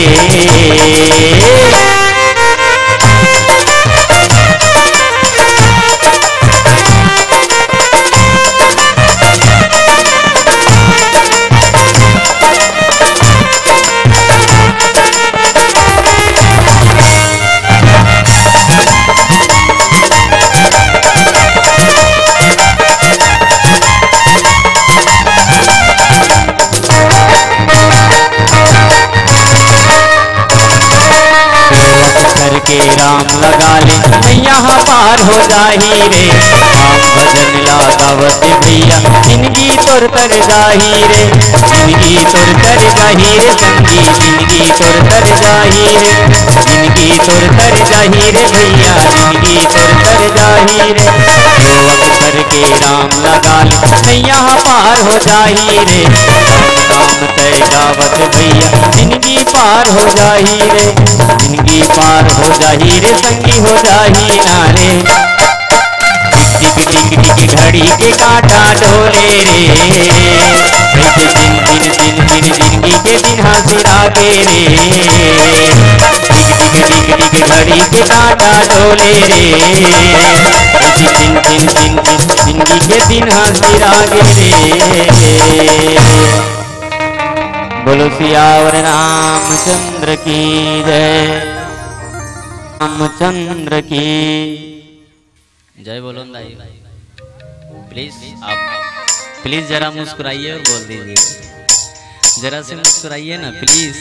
राम लगा ले यहाँ पार हो जाही रे, राम भजन लगावत भैया जिंदगी तोर तर जाही रे। जिंदगी तोर तर जाही रे संगी, जिंदगी तोर तर जाही रे, जिंदगी तोर तर जाही रे भैया, जिंदगी तोर तर जाही रे। जो अक्सर के राम लगा ले नैया पार हो जाही रे। राम तय गावत भैया जिंदगी पार हो जाही रे, जिंदगी पार हो जाही रे, संगी हो जाही नारे। टिक टिक टिक घड़ी के कांटा डोले रे, कैसे दिन दिन दिन दिन जिंदगी के दिन हासिरा के रे। टिक टिक टिक टिक घड़ी के कांटा डोले रे, कैसे दिन दिन दिन दिन जिंदगी के दिन हासिरा के रे। बोलो सियावर रामचंद्र की जय, रामचंद्र की जय। बोलो भाई प्लीज, आप प्लीज जरा मुस्कुराइए और बोल दीजिए, जरा से मुस्कुराइए ना प्लीज।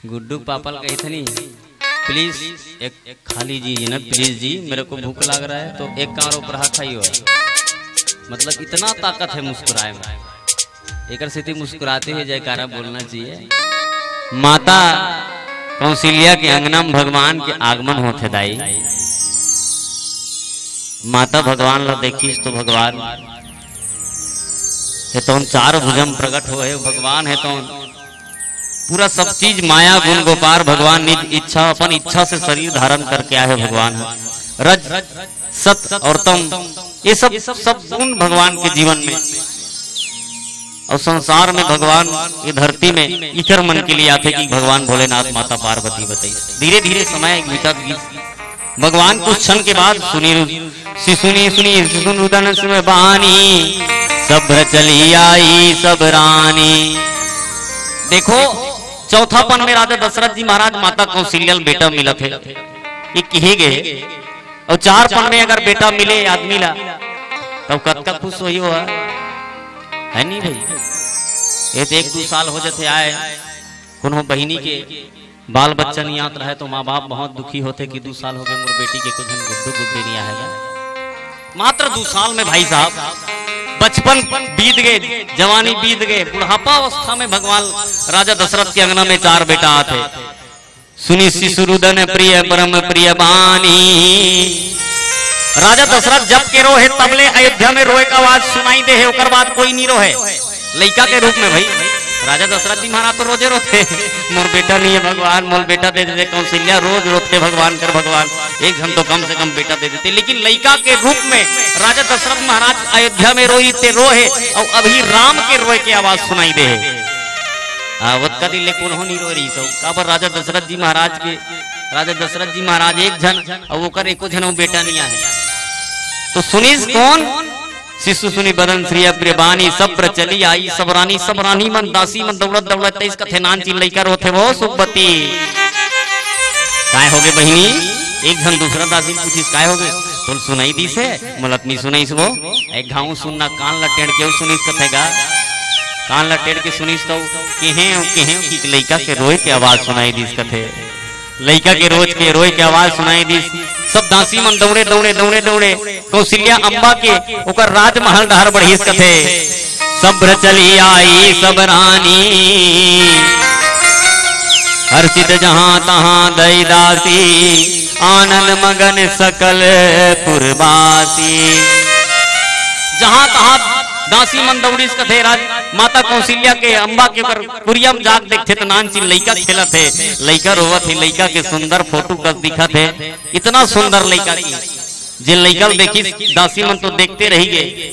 गुड्डू पापल कही थी नहीं, प्लीज एक खा लीजिए ना प्लीज जी, मेरे को भूख लग रहा है। तो एक कारो पर हाथ खाइयो, मतलब इतना ताकत है मुस्कुराए में। एक स्थिति मुस्कुराते ही जयकारा बोलना चाहिए। माता कौशल्या के अंगना में भगवान के आगमन होते दाई। माता भगवान ला देखी तो भगवान है तो चार भुजम प्रकट हो है भगवान है तो पूरा सब चीज माया गुण गोपार भगवान निज इच्छा अपन इच्छा से शरीर धारण करके आए भगवान है। रज सत और तम ये सब गुण भगवान के जीवन में और संसार में भगवान ये धरती में इतर मन के लिए आते कि भगवान भोलेनाथ माता पार्वती बताई। धीरे धीरे समय बीता भगवान कुछ क्षण के बाद सुनी रुदन सुन बानी सब चली आई सब रानी। देखो चौथापन में राजा दशरथ जी महाराज माता कौशल्या बेटा मिला थे ये कहे गए, और चार पन में अगर बेटा मिले आदमी ला तब कद का खुश हो है नहीं भाई। ये तो 1-2 साल हो जाते आए कोनो बहिनी के बाल बच्चा नहीं आता है तो माँ बाप बहुत दुखी होते कि 2 साल हो गए मोर बेटी के कुछ गुड्डू गुड्डे नहीं आएगा। मात्र 2 साल में भाई साहब बचपन बीत गए, जवानी बीत गए, बुढ़ापा अवस्था में भगवान राजा दशरथ के अंगना में 4 बेटा आते। सुनी शिशुरुदन प्रिय परम प्रिय बानी। राजा दशरथ जब के रोहे तबले अयोध्या में रोए का आवाज सुनाई दे है, ओकर बाद कोई नहीं रोहे लड़का के रूप में। भाई राजा दशरथ जी महाराज तो रोजे रोते मोर बेटा नहीं है भगवान, मोर बेटा दे देते। कौशल्या रोज रोते भगवान कर भगवान एक जन तो कम से कम बेटा दे देते। लेकिन लड़का के रूप में राजा दशरथ महाराज अयोध्या में रोईते रोहे और अभी राम के रोए की आवाज सुनाई दे है। कदी लेकिन नहीं रो रही सब काबर राजा दशरथ जी महाराज के राजा दशरथ जी महाराज एक जन और वो कर एको जन बेटा नहीं आए। तो सुनीस कौन शिशु सुनी बदन श्रिय प्रियबानी सब प्रचली आई सब रानी मन दासी मन दौलत दौलत तेज कथे नानची लइका रोथे वो सुखबती। काय होगे बहिनी एक जन दूसरा दासी पूछिस काय होगे तो सुनाई दी से मलतनी सुनाई वो एक घाव सुनना कान लटेड़ के सुनीस कथेगा कान लटेड़ के सुनीस तो केहे की लइका के रोए के आवाज सुनाई दीस कथे लइका के रोज के रोए के आवाज सुनाई दी। सब दासी मन दौड़े दौड़े दौड़े दौड़े कौशल्या अम्बा के ओकर राजमहल डहर बढ़ीस कथे सब चली आई सब रानी हर्षित जहां तहां दई दासी आनंद मगन सकल पुरवासी। जहां तहां दासी मन दौड़ी कथे राज माता कौशल्या के अम्बा के कुरियम जाग देखते तो नानची लइका खेलत है लइका रोवत है लइका के सुंदर फोटो कस दिखत है इतना सुंदर लइका की जे लइका देखी दासी मन तो देखते रही गए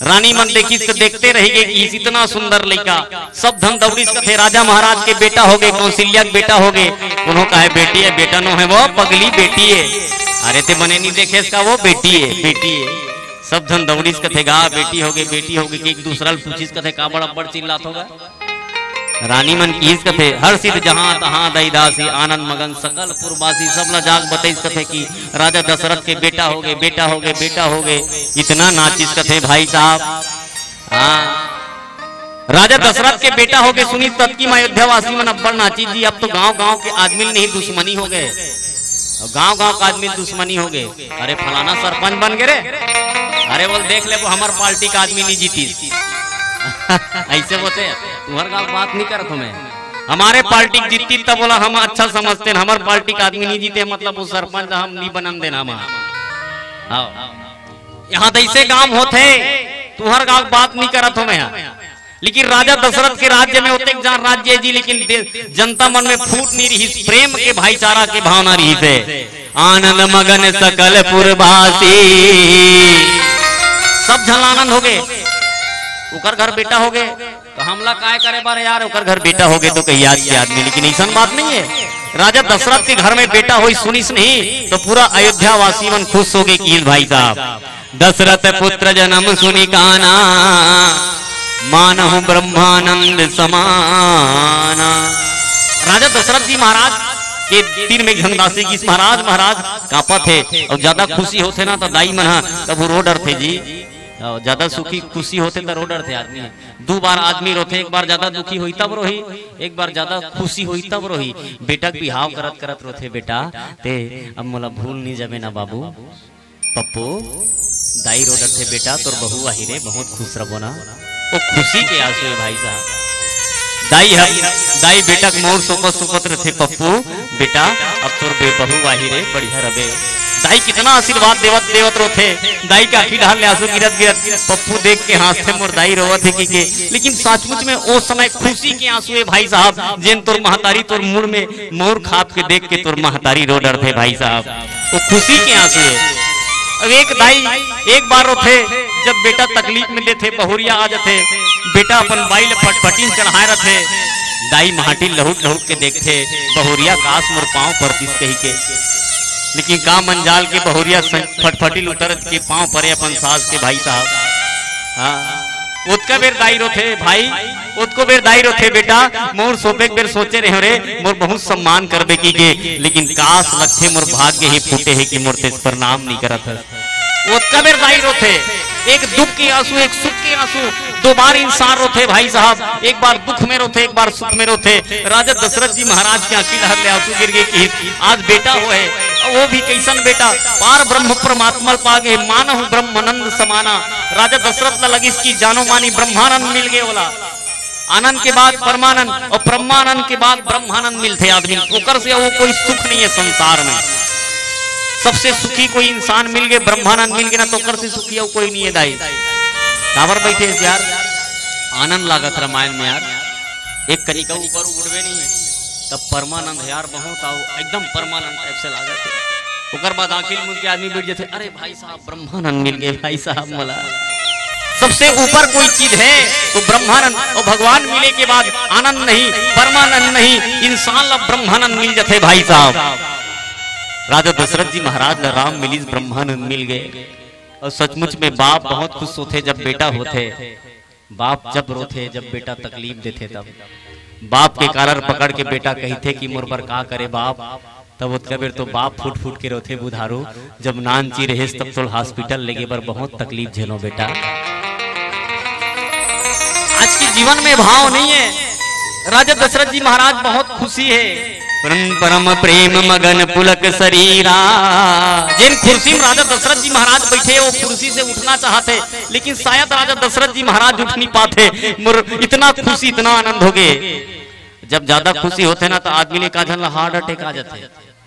रानी मन देखी तो देखते रही गए कि इतना सुंदर लइका। सब धन दौड़ी कथे राजा महाराज के बेटा हो गए कौशल्या के बेटा हो गए उन्हों का है बेटी है बेटा नो है वो पगली बेटी है। अरे ते बने नहीं देखे इसका वो बेटी है बेटी है। सब धन दौड़ीस कथे गा बेटी हो गई एक दूसरा पूछीस कथे का बड़ा बड़ चिल्लात होगा। रानी मन की कथे हर सिद्ध जहां तहां दई दासी आनंद मगन सकल पुरवासी सब ला जाग बताइस कथे कि राजा दशरथ के बेटा हो गए बेटा हो गए बेटा हो गए इतना नाचिस कथे भाई साहब। राजा दशरथ के बेटा हो गए सुनी तत्की अयोध्या वासी मन अब्बड़ नाची जी। अब तो गांव गांव के आदमी नहीं दुश्मनी हो गए गांव गांव का आदमी दुश्मनी हो गए। अरे फलाना सरपंच बन गए रे अरे बोल देख ले वो हमार पार्टी का आदमी नहीं जीती ऐसे बोलते तुम्हारे गाँव बात नहीं करत मैं हमारे पार्टी जीती तब बोला हम अच्छा समझते हैं हमारे पार्टी का आदमी नहीं जीते मतलब वो सरपंच हम नहीं बनन देना यहाँ तैसे काम होते तुहर गाँव बात नहीं करत हो मैं यहाँ। लेकिन राजा दशरथ के राज्य में होते जहाँ राज्य जी, लेकिन जनता मन में फूट नहीं रही, प्रेम के भाईचारा के भावना रही थे। आनंद मगन सकल पुरवासी, सब झन आनंद हो गए। उकर घर बेटा हो गए तो हमला काय करे बारे यार, उकर घर बेटा हो गए तो कहीं आज के आदमी, लेकिन ऐसा बात नहीं है। राजा दशरथ के घर में बेटा हुई सुनिस नहीं तो पूरा अयोध्या वासी मन खुश हो गए कि भाई साहब दशरथ पुत्र जन्म सुनी काना, मानहु ब्रह्मानंद समाना। राजा दशरथ जी महाराज के तीर में घनदासी की महाराज कापा थे और ज्यादा खुशी होते ना तो दाई मन तब वो रो डर थे जी, ज्यादा सुखी खुशी होते तो रो डर थे आदमी। दो बार आदमी रोते, एक बार ज्यादा दुखी हुई तब रोही, एक बार ज्यादा खुशी हुई तब रोही। बेटा बिहाव करत करत रोते बेटा ते अब मोला भूल नहीं जाबे ना बाबू। पप्पू दाई रो डर थे बेटा तोर बहू आही रे, बहुत खुश रहो ना। वो खुशी के आंसू है भाई साहब। दाई बेटा मोर सोपत रहे पप्पू बेटा अब तोर बहू आही रे बढ़िया रबे। दाई कितना आशीर्वाद देवत रोथे, दाई का आखी ढाल ले आंसू गिरत पप्पू देख के हंसते मोर दाई रोवत है कि लेकिन सचमुच में ओ समय खुशी के आंसू है भाई साहब। जेन तोर महतारी तोर मुड़ में मोर खाप के देख के तोर महतारी रो डर थे भाई साहब, वो खुशी के आंसू है। अब एक दाई एक बार रोथे जब बेटा तकलीफ में देते, बहुरिया आ जाते, बेटा अपन बाई ले फटफटी चढ़ाए रखे, दाई माटी लहुट के देखते, बहुरिया काश मोर पांव पड़तीस कही के, लेकिन का मंजाल के बहुरिया फटफटी उतर के पांव परे अपन सास के भाई साहब। हाँ उतका बेर दाई रोथे भाई, उतको बेर दाई रोथे बेटा मोर सोपे बेर सोचे रहे रे मोर बहुत सम्मान कर दे की गे, लेकिन काश लखे मोर भाग्य ही फूटे है कि मोर तेज प्रणाम नहीं करत है। उतका बेर दाई रोथे, एक दुख के आंसू एक सुख के आंसू, दो बार इंसान रोथे भाई साहब, एक बार दुख में रोथे एक बार सुख में रोथे। राजा दशरथ जी महाराज की आंखी लहर ले आंसू गिर गए कि आज बेटा हो है, वो भी कैसन बेटा पार ब्रह्म परमात्मा पागे, मानहु ब्रह्मानंद समाना। राजा दशरथ लगी इसकी जानो मानी ब्रह्मानंद मिल गए बोला, आनंद के बाद परमानंद और ब्रह्मानंद के बाद ब्रह्मानंद मिलते आदमी ओकर से वो कोई सुख नहीं है संसार में। सबसे सुखी कोई इंसान मिल गए, ब्रह्मानंद मिल गए ना तो कर से सुखी है कोई नहीं है दाई। काबर बैठे यार आनंद लागत रामायण में यार, एक कनिका ऊपर उड़वे नहीं तब परमानंद यार बहुत आओ एकदम परमानंद टाइप से लागत है। ओकर बाद आखिर मुझ के आदमी बैठ जाते, अरे भाई साहब ब्रह्मानंद मिल गए भाई साहब मला। सबसे ऊपर कोई चीज है तो ब्रह्मानंद, और भगवान मिले के बाद आनंद नहीं परमानंद नहीं, इंसान ला ब्रह्मानंद मिल जाते भाई साहब। राजा दशरथ जी महाराज ला राम मिली ब्रह्मानंद मिल गए। और सचमुच में बाप बहुत खुश होते जब बेटा होते, बाप जब रोते जब बेटा तकलीफ देते, तब बाप के कारण पकड़ के बेटा कहते कि मोर पर का करे बाप, तब उत्का बेर तो बाप फूट फूट के रोते बुधारो, जब नान ची रहे तब तो हॉस्पिटल लेगे पर बहुत तकलीफ झेलो बेटा। आज के जीवन में भाव नहीं है। राजा दशरथ जी महाराज बहुत खुशी है, परम प्रेम मगन पुलक शरीरा। जिन कुर्सी में राजा दशरथ जी महाराज बैठे वो कुर्सी से उठना चाहते, लेकिन शायद राजा दशरथ जी महाराज उठ नहीं पाते। इतना खुशी इतना आनंद हो गए। जब ज्यादा खुशी होते ना तो आदमी ने कहा झन हार्ट अटैक आ जाते।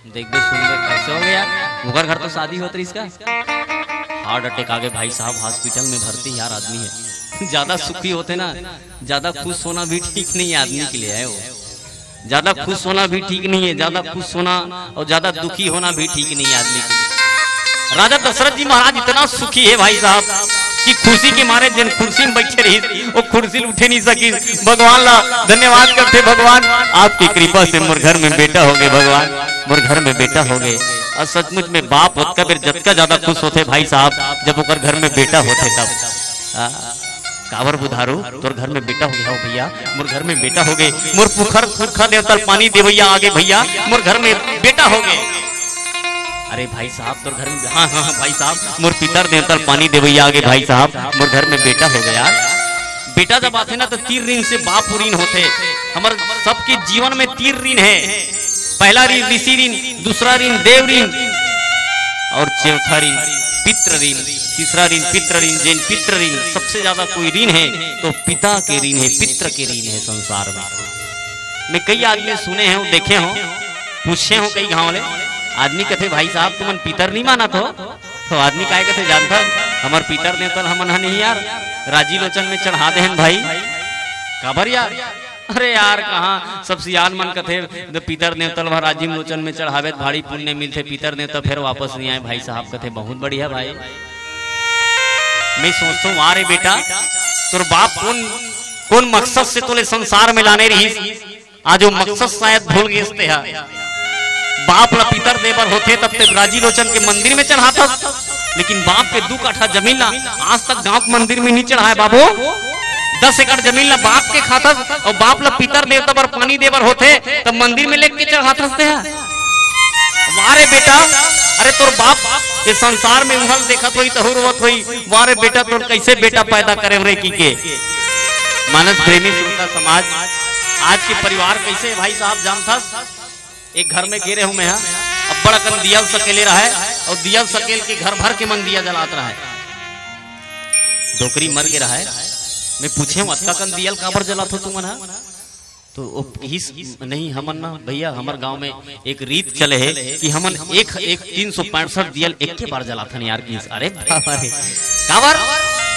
देख दे सुन दे कैसे हो गया, मुगर घर तो शादी होती इसका हार्ट अटैक आ गए भाई साहब, हॉस्पिटल में भर्ती यार आदमी है। ज्यादा सुखी होते ना, ज्यादा खुश होना भी ठीक नहीं है आदमी के लिए है वो। ज्यादा खुश होना भी ठीक नहीं है, ज्यादा खुश होना और ज्यादा दुखी होना भी ठीक नहीं है आदमी के लिए। राजा दशरथ जी महाराज इतना सुखी है भाई साहब कि खुशी के मारे जिन कुर्सी में बैठे रही वो कुर्सी उठे नहीं सकी। भगवान ला धन्यवाद करते, भगवान आपकी कृपा से मोर घर में बेटा हो गए, भगवान मोर घर में बेटा हो गए। और सचमुच में बाप होता फिर जतका ज्यादा खुश होते भाई साहब जब ओकर घर में बेटा होते तब। कावर बुधारू तोर घर में बेटा हो गया हो भैया, मोर घर में बेटा हो गए, मोर पुखर देवतल पानी दे भैया आगे भैया मोर घर में बेटा हो गए। अरे भाई साहब तोर घर में, हाँ हाँ भाई साहब मोर पितर देवतल पानी दे भैया आगे भाई साहब मोर घर में बेटा हो गया। बेटा जब आते ना तो 3 ऋण से बाप ऋण होते। हमारे सबके जीवन में 3 ऋण है। पहला ऋण ऋषि ऋण, दूसरा ऋण देव ऋण और चौथा ऋण पितृ ऋण, तीसरा ऋण पितृ ऋण। जिन पितृ ऋण सबसे ज्यादा कोई ऋण है तो पिता के ऋण है, पितृ के ऋण है संसार में। मैं कई आदमी सुने हैं देखे हो पूछे हो कई गाँव वाले आदमी कहते भाई साहब तुमन पितर नहीं माना तो आदमी काय कहते जानता हमार पितर देवतल हमन नहीं यार राजी लोचन में चढ़ा दे भाई काबर यार। अरे यार कहाँ सब सियान मन कथे पितर देवतल वह राजीव लोचन में चढ़ावे भारी पुण्य मिलते, पितर देवता फिर वापस नहीं आए भाई साहब कथे बहुत बढ़िया भाई। मैं सोचता हूँ अरे बेटा तुर बाप कौन मकसद से तोले संसार में लाने रही, आज वो मकसद शायद भूल गए है। बाप ला पितर देवर होते तब तक राजी लोचन के मंदिर में चढ़ाता, लेकिन बाप के 2 काठा जमीन ला आज तक गांव के मंदिर में नहीं चढ़ाए बाबू। 10 एकड़ जमीन ला बाप के खाता और बाप ला पितर देवता पर पानी देवर होते तब मंदिर में लेके चढ़ाता वारे बेटा। अरे तोर बाप ये संसार में उहल देखत हुई तहुरवत हुई वारे बेटा तोर कैसे बेटा पैदा करे रे की के। मानस प्रेमी श्रोता समाज आज के परिवार कैसे भाई साहब जानता, एक घर में गिरे हूं मैं अब बड़ा कन दिया सकेले रहा है और दिया सकेल के घर भर के मन दिया जलात रहा है। डोकरी मर गया है, मैं पूछे अक्का कन दियल काबर जलात हो तुम तो नहीं हमन ना भैया हमार गांव में एक रीत चले है कि हमन एक 365 दियल एक के बार जलाथन यार की। अरे काबर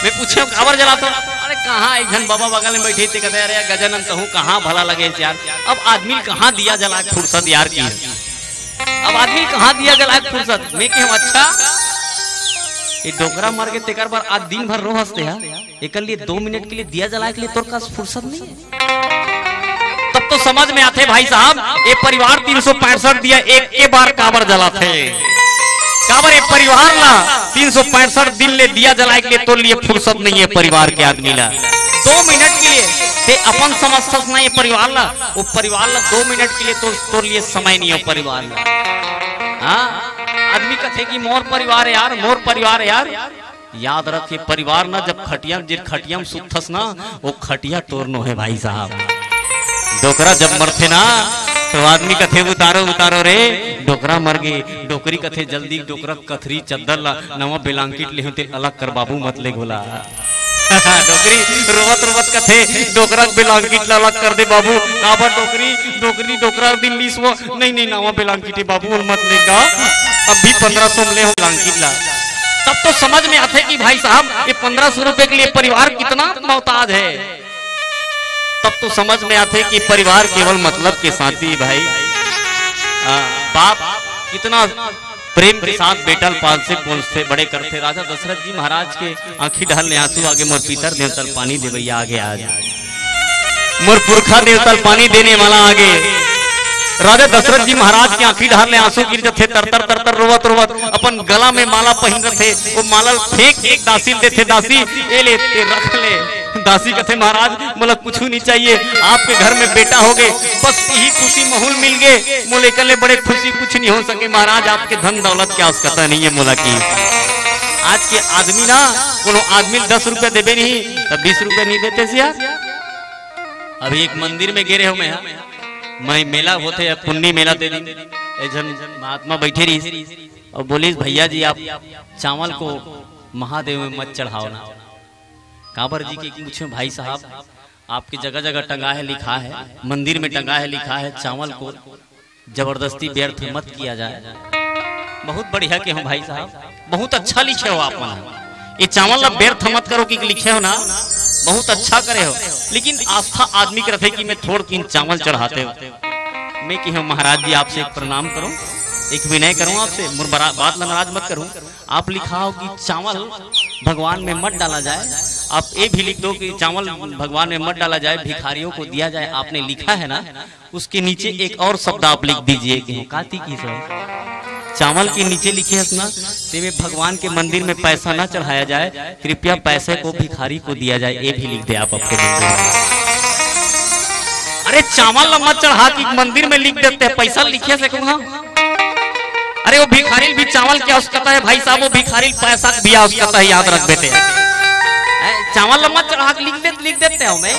मैं पूछे काबर जलाता, अरे कहाँ एक जन बाबा बगल में बैठे थे कहते अरे गजानन कहूँ कहाँ भला लगे यार। अब आदमी कहाँ दिया जला फुर्सत यार की, अब आदमी कहाँ दिया जला फुर्सत मैं कहूँ अच्छा ये डोकरा मार के तेकर बार आज दिन भर रो हंसते हैं एक लिए 2 मिनट के लिए दिया जलाए के लिए तोर का फुर्सत नहीं है। तब तो समझ में आते भाई साहब ये परिवार 365 दिया एक के बार काबर जलाते काबर ये परिवार ला 365 दिन ले दिया जलाए के लिए तो लिए फुर्सत नहीं है परिवार के आदमी ला 2 मिनट के लिए ते अपन समझता नहीं है परिवार ला, वो परिवार ला 2 मिनट के लिए तो लिए समय नहीं है परिवार ला। हाँ आदमी कथे कि मोर परिवार है यार, मोर परिवार है यार। याद रखे परिवार ना जब खटिया सुथस ना वो खटिया तोड़नो है भाई साहब। डोकरा जब मरते ना तो आदमी कथे उतारो रे डोकरा मर गए, डोकरी कथे जल्दी डोकरा कथरी चद्दर ला नवा बेलांकिट ले होते अलग कर बाबू मत ले गोला। डोकरी रोवत कथे डोकरा बेलांकिट ला अलग कर दे बाबू काबर डोकरी डोकरा दिन लीस वो नहीं नवा बेलांकिट बाबू मत लेगा अभी 1500 ले हो बेलांकिट ला। तब तो समझ में आते कि भाई साहब ये 1500 रुपए के लिए परिवार कितना मोहताज है। तब तो समझ में आते कि परिवार केवल मतलब के साथी भाई बाप कितना प्रेम के साथ बेटल पाल से पहुंचते बड़े करते। राजा दशरथ जी महाराज के आंखी ढालने आंसू आगे मोर पितर देवतल पानी देवैया आगे आज मोर पुरखा देवतल पानी देने वाला आगे। राजा दशरथ जी महाराज की आंखी ढालने आंसू गिर जाते तर रोवत अपन गला में माला पहन रहे वो माला फेंक एक दासी देते दासी ए ले रख ले। दासी कहते महाराज मोला कुछ नहीं चाहिए आपके घर में बेटा हो गए बस यही खुशी माहौल मिल गए मोले कले बड़े खुशी कुछ नहीं हो सके महाराज आपके धन दौलत की आवश्यकता नहीं है मोला की। आज के आदमी ना कोनो आदमी 10 रुपए देवे नहीं तब 20 रुपए नहीं देते से यार। अभी एक मंदिर में गिरे हो मैं मेला होते है पुण्य मेला दे दी महात्मा बैठे रही और बोली भैया जी आप चावल को महादेव में मत चढ़ाओ ना। कांवर जी के पूछे भाई साहब आपकी जगह जगह टंगा है लिखा है मंदिर में टंगा है लिखा है चावल को जबरदस्ती व्यर्थ मत किया जाए। बहुत बढ़िया के हो भाई साहब बहुत अच्छा लिखे हो आप ये चावल ला व्यर्थ मत करो कि लिखे हो ना बहुत अच्छा करे हो। लेकिन आस्था आदमी के रखे कि मैं थोड़ किन चावल चढ़ाते हो मैं कि महाराज जी आपसे एक प्रणाम करूं एक विनय करूं आपसे बात नाराज मत करूं। आप लिखा हो कि चावल भगवान में मत डाला जाए, आप ये भी लिख दो कि चावल भगवान में मत डाला जाए भिखारियों को दिया जाए। आपने लिखा है ना उसके नीचे एक और शब्द आप लिख दीजिए कि काती की चावल के नीचे लिखे है ना में भगवान के मंदिर में पैसा ना चढ़ाया जाए कृपया पैसे को भिखारी को दिया जाए ये भी लिख दे आप अपने मंदिर। अरे चावल मत चढ़ा कि मंदिर में लिख देते हैं पैसा लिखे से कहूँ। अरे वो भिखारी भी चावल की आवश्यकता है भाई साहब वो भिखारी पैसा की भी आवश्यकता है याद रख बेटे। चावल मत चढ़ा लिख देते हो मैं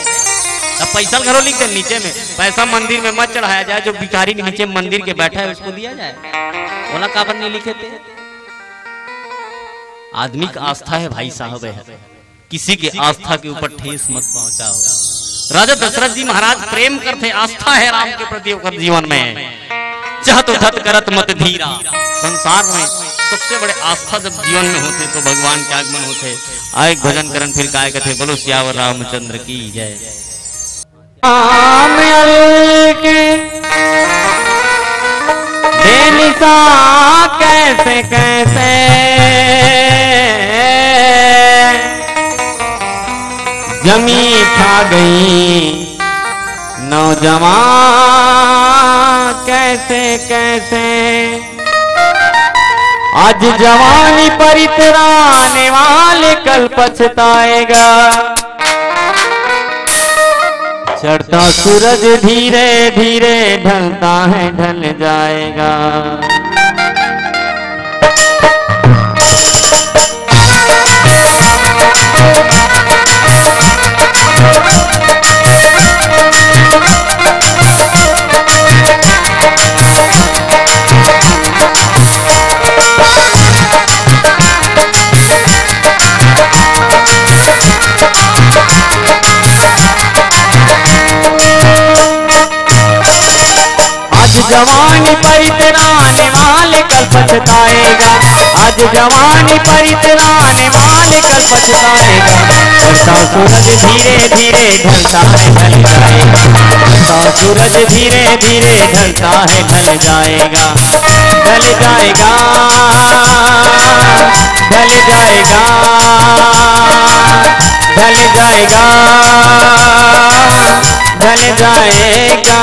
तब पैसा घरों लिख दे नीचे में पैसा मंदिर में मत चढ़ाया जाए जो भिखारी के नीचे मंदिर के बैठा है उसको दिया जाए बोला काबर नहीं लिखे थे। आदमी का आस्था है भाई साहब है किसी के आस्था के ऊपर ठेस मत पहुंचाओ। राजा दशरथ जी महाराज प्रेम करते आस्था है राम के प्रति जीवन में चाह तो धत करत मत धीरा। संसार में सबसे बड़े आस्था जब जीवन में होते तो भगवान के आगमन होते। आए भजन करन फिर काय कहते, बोलो सियावर रामचंद्र की जय। कैसे कैसे जमी खा गई नौजवान कैसे कैसे, आज जवानी पर इतराने वाले कल पछताएगा। चढ़ता सूरज धीरे धीरे ढलता है ढल जाएगा। जवानी पर इतराने वाले कल पछताएगा। आज जवानी पर इतराने वाले कल पछताएगा। चढ़ता सूरज धीरे धीरे ढलता है ढल जाएगा। चढ़ता सूरज धीरे धीरे ढलता है ढल जाएगा। ढल जाएगा ढल जाएगा ढल जाएगा ढल जाएगा।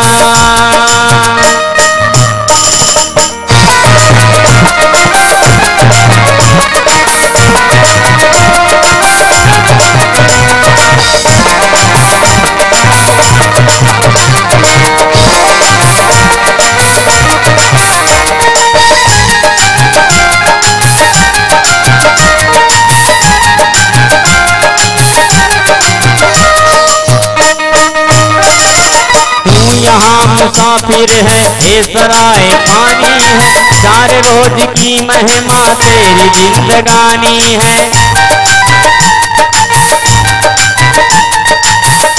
मुसाफिर है ये सराय पानी है, चार रोज की महिमा तेरी जिंदगानी है।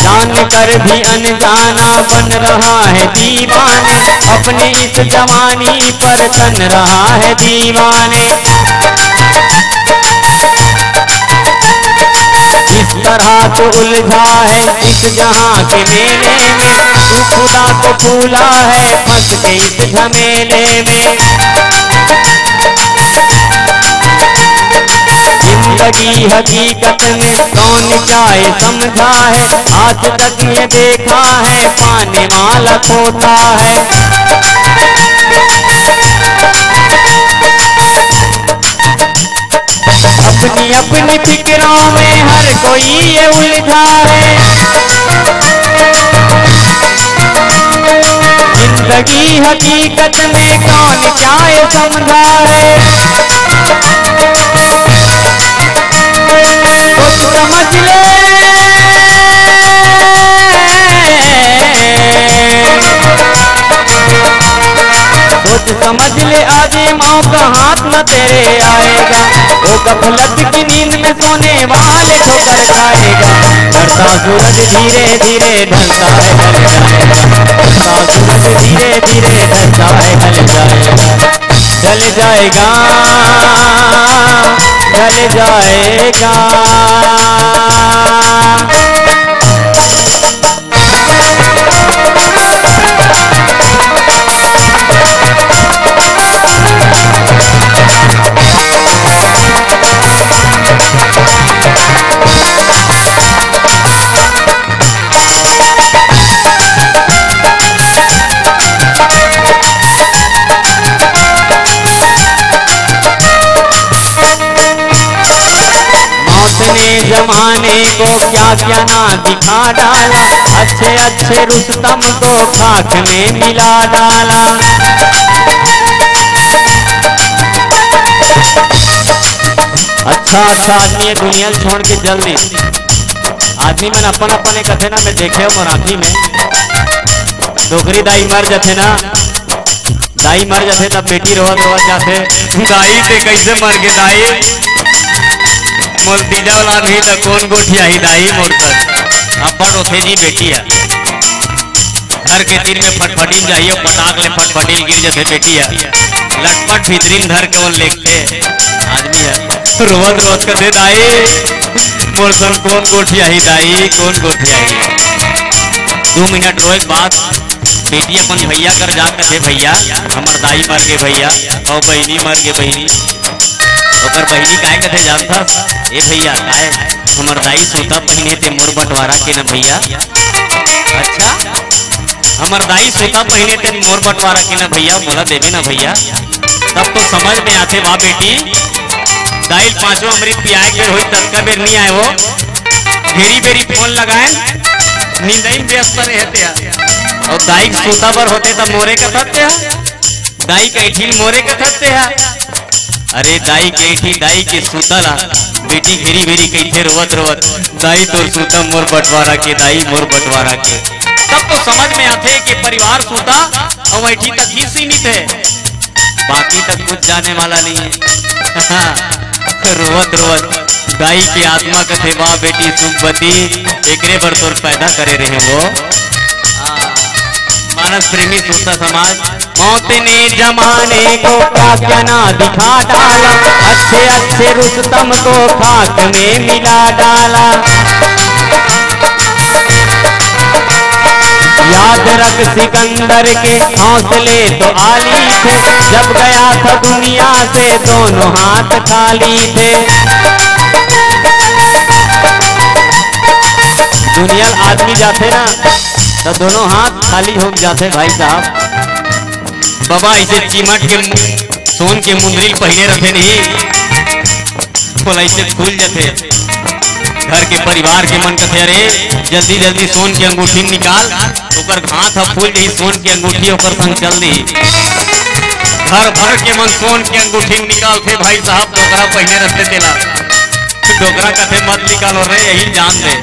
जान कर भी अनजाना बन रहा है दीवाने, अपने इस जवानी पर तन रहा है दीवाने। इस तरह तो उलझा है इस जहां के मेले में, तू खुदा को भूला है फंस के इस झमेले में। जिंदगी हकीकत में कौन जाए समझा है, आज तक ये देखा है पाने वाला खोता है। अपनी अपनी फिक्रों में हर कोई ये उलझा है। जिंदगी हकीकत में कौन क्या ये समझा है। कुछ समझ ले कुछ समझ ले, आज मौका हाथ न तेरे आएगा। वो गफलत की नींद में सोने वाले ठोकर खाएगा। चढ़ता सूरज धीरे धीरे ढलता है ढल जाएगा। चढ़ता सूरज धीरे धीरे ढलता है ढल जाएगा। ढल जाएगा ढल जाएगा। जमाने को क्या क्या ना दिखा डाला, अच्छे अच्छे रुस्तम को खाक में मिला डाला। अच्छा अच्छा आदमी दुनिया छोड़ के जल्दी आदमी मन अपन अपने कथे ना में देखे मराठी में डोगरी दाई मर जाते ना, दाई मर जाते तब बेटी रोवत रोवत जाते, दाई ते कैसे मर के दाई मोल तीजा वाला नहीं तो कौन गोठिया ही दाई मोर कर अब्बा रोथे जी बेटी है। घर के तीर में फटफटी जाइयो पटाक ले फटफटी गिर जैसे बेटी है। लटपट भीतरी धर के वो लेखते आदमी है रोवत रोवत कर दे दाई मोर सन कौन गोठिया ही दाई कौन गोठिया ही 2 मिनट रोए बाद बेटी अपन भैया कर जा कहे भैया हमर दाई मर गए भैया और बहनी मर गए बहनी ओकर बहनी काहे कथे जानता ए भैया काहे हमर दाई सूता पहने थे मोर बंटवारा के न भैया अच्छा हमर दाई सूता पहने थे मोर बंटवारा के न भैया बोला देवे ना भैया तब तो समझ में आते वाह बेटी दाई 5 अमृत पियाए के होई तत्का बेर नहीं आए वो घेरी बेरी फोन लगाए नींद ही व्यस्त रहते और दाई सूता पर होते तब मोरे का थते दाई कैठी मोरे का थते अरे दाई कैठी दाई के सूतला बेटी घेरी बेरी कैठे रोवत रोवत दाई तो सूता मोर बंटवारा के दाई मोर बंटवारा के तब तो समझ में आते कि परिवार सूता और बैठी तक ही सीमित है बाकी तक कुछ जाने वाला नहीं है रोवत रोवत दाई की आत्मा कथे वाह बेटी सुखवती एकरे बर तोर पैदा करे रहे वो मानस प्रेमी सूता समाज मौत ने जमाने को क्या ना दिखा डाला अच्छे अच्छे रुस्तम को खाक में मिला डाला याद रख सिकंदर के हौसले तो आली थे जब गया था दुनिया से दोनों हाथ खाली थे दुनिया आदमी जाते ना तो दोनों हाथ खाली हो जाते भाई साहब बाबा ऐसे चिमट के सोन के मुंदरी पहने रखे नहीं बोला ऐसे खुल जाते घर के परिवार के मन कथे अरे जल्दी जल्दी सोन की अंगूठी निकाल ओकर हाथ फूल गई सोन की अंगूठी ओकर संग चल दी घर भर के मन सोन की अंगूठी निकाल थे भाई साहब डोकरा पहने रखते तेला डोकरा कथे मत निकालो रे यही जान दे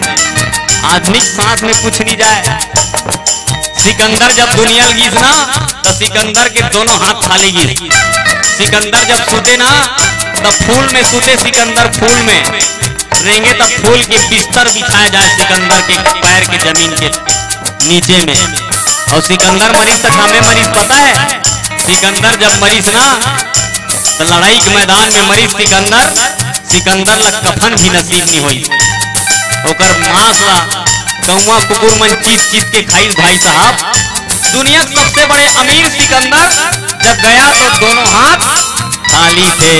आधुनिक सांस में कुछ नहीं जाए सिकंदर जब दुनिया गीस ना तो सिकंदर के दोनों हाथ खाली गिर सिकंदर जब सूते ना तब फूल में सूते सिकंदर फूल में रहेंगे तब फूल के बिस्तर बिछाया जाए सिकंदर के पैर के जमीन के नीचे में और सिकंदर मरीज तक हमें मरीज पता है सिकंदर जब मरीज ना तो लड़ाई के मैदान में मरीज सिकंदर लग कफन भी नसीब नहीं हुई ओकर मांस ला कौवा कुकुर मन चीज चीज के खाई भाई साहब दुनिया सबसे बड़े अमीर सिकंदर जब गया तो दोनों हाथ खाली थे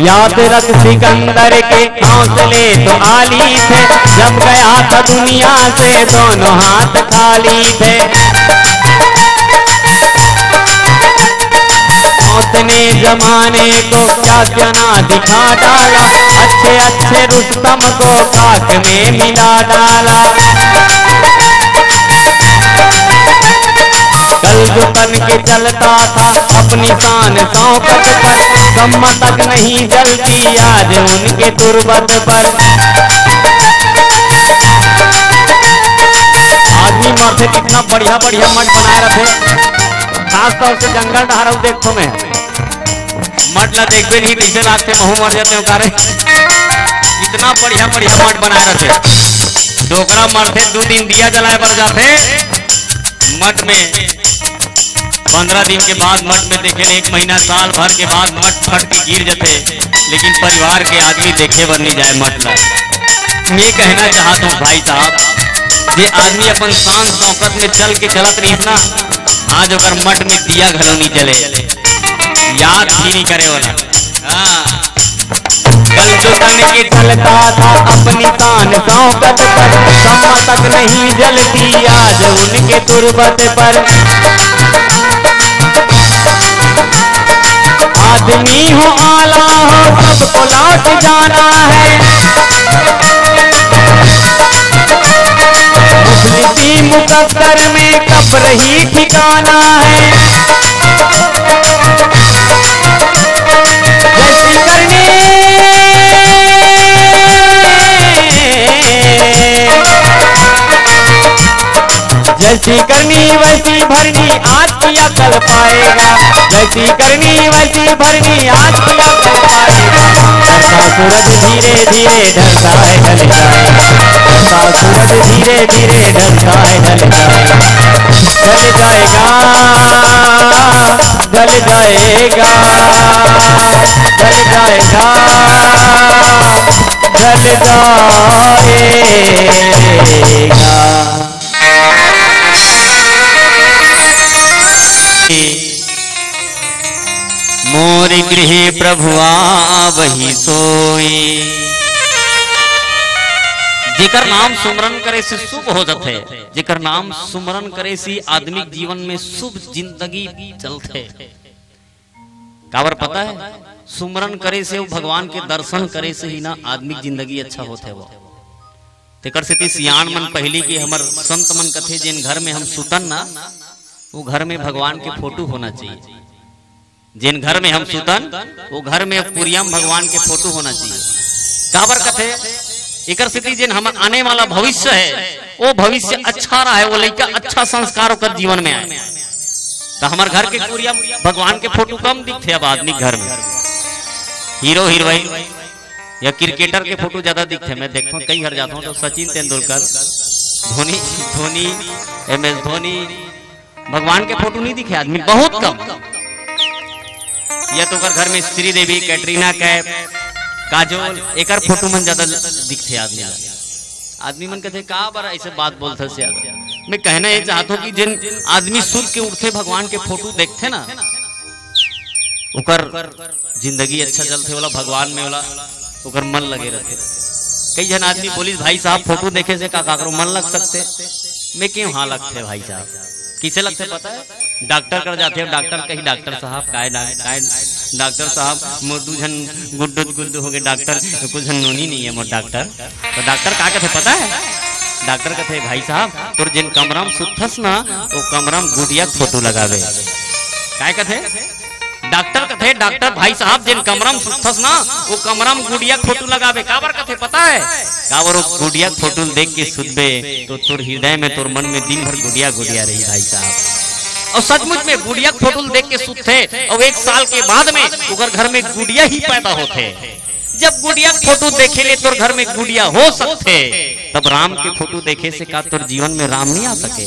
याद रख सिकंदर के हौसले तो आली थे जब गया था दुनिया से दोनों हाथ खाली थे उसने जमाने को क्या क्या ना दिखा डाला अच्छे अच्छे रुस्तम को खाक में मिला डाला कल जो तन के चलता था अपनी शान शौकत पर सम्मा तक नहीं जलती आज उनके तुरबत पर आदमी मर्द कितना बढ़िया बढ़िया मठ बनाए रखे खास तौर से जंगल डहार देखो मैं मठ ला देखते नहीं कैसे लागते महू मर जाते हो कारे इतना बढ़िया बढ़िया मठ बनाए रहते डोकरा मरते 2 दिन दिया जलाए पर जाते मठ में 15 दिन के बाद मठ में देखे 1 महीना साल भर के बाद मठ फट के गिर जाते लेकिन परिवार के आदमी देखे बर नहीं जाए मठ ला मैं कहना चाहता हूँ भाई साहब ये आदमी अपन शान शौकत में चल के चलत रही ना आज अगर मठ में दिया घरों नहीं जले याद ही नहीं करे वाला कल जो तन के चलता था अपनी शान शौकत पर सम्मा तक नहीं जलती आज उनके तुरबत पर आदमी हो आला हो सबको लौट जाना है मुफलिसी मुकद्दर में कब्र ही ठिकाना है जैसी करनी वैसी भरनी आज किया कल पाएगा, जैसी करनी वैसी भरनी, आज किया कल पाएगा। ऐसा सूरज धीरे धीरे ढलता है ढल जाएगा, ऐसा सूरज धीरे धीरे ढलता है ढल जाएगा, ढल जाएगा, ढल जाएगा, ढल जाएगा, ढल जाएगा। मोर गृह प्रभु वही सोई, जेकर नाम सुमरन करे से शुभ हो जाते, जेकर नाम सुमरन करे से आदमी जीवन में शुभ जिंदगी चलते। काबर पता है, सुमरन करे से वो भगवान के दर्शन करे से ही ना आदमी जिंदगी अच्छा होते। वो तेकर से सियान मन पहली की हमर संत मन कथे, जिन घर में हम सुतन ना वो घर में भगवान के फोटो होना चाहिए। जिन घर में हम सुतन वो घर में पुरियम भगवान के फोटो होना चाहिए। काबर कथे, एकर स्थिति जिन हम आने वाला भविष्य है वो भविष्य अच्छा रहा है, वो लड़का अच्छा संस्कार कर जीवन में आए। तो हमारे घर के पुरियम भगवान के फोटो कम दिखते अब आदमी घर में। हीरो हीरोइन या क्रिकेटर के फोटो ज्यादा दिखते। मैं देखता हूँ कई घर जाता हूँ तो सचिन तेंदुलकर, धोनी, MS धोनी, भगवान के फोटो नहीं दिखे आदमी बहुत कम। या तो घर में श्रीदेवी, कैटरीना कैफ, काजोल, एकर फोटो मन ज्यादा दिखते आदमी। आदमी मन कहते का बार ऐसे बात बोलते से। मैं कहना ये चाहता हूँ कि जिन आदमी सुन के उठते भगवान के फोटो देखते ना, उकर जिंदगी अच्छा चलते, वाला भगवान में वाला उकर मन लगे रहते। कई जन आदमी बोली भाई साहब फोटो देखे से का करो मन लग सकते। मैं क्यों हाँ लगते भाई साहब, किसे लगते पता है? डॉक्टर कर जाते हैं, डॉक्टर कही डॉक्टर साहब काय डॉक्टर साहब मोर दू जन गुड्डू हो गए, डॉक्टर कुछ जन नोनी नहीं है मोर डॉक्टर। तो डॉक्टर का कहते पता है? डॉक्टर कहते भाई साहब तोर जिन कमरा में सुतस ना वो कमरा में गुड़िया फोटो लगावे। काय कहते डॉक्टर कहते, डॉक्टर भाई साहब जिन कमरा में सुतस ना वो कमरा में गुड़िया फोटो लगावे। काबर कहते पता है? काबर वो गुड़िया फोटो देख के सुतबे तो तोर हृदय में तोर मन में दिन भर गुड़िया गुड़िया रही भाई साहब। और सचमुच में गुड़िया फोटो देख के सुतते और 1 साल के बाद में उगर घर में गुड़िया ही पैदा होते। जब गुड़िया फोटो देखे ले तोर घर में गुड़िया हो सकते, तब राम के फोटो देखे से का तोर जीवन में राम नहीं आ सके?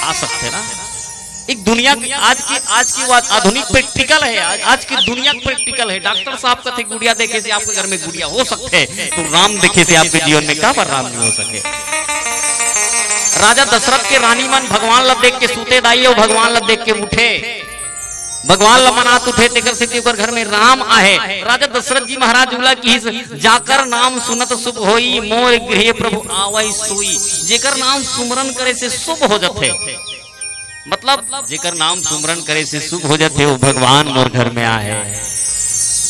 आ सकते ना। एक दुनिया की आज की बात आधुनिक प्रैक्टिकल है, आज की दुनिया प्रैक्टिकल है। डॉक्टर साहब कहते गुड़िया देखे से आपके घर में गुड़िया हो सकते, तो राम देखे से आपके जीवन में का पर राम नहीं हो सके? राजा दशरथ के रानी मन भगवान ला देख के सूते दाई और भगवान ला देख के उठे, भगवान ला मनात उठे, तेकर से घर में राम आहे। राजा दशरथ जी महाराज बोला कि जाकर नाम सुनत शुभ होई, मोर गृह प्रभु आवई सोई। जेकर नाम सुमरन करे से शुभ हो जाते, मतलब जेकर नाम सुमरन करे से शुभ हो जाते वो भगवान मोर घर में आए।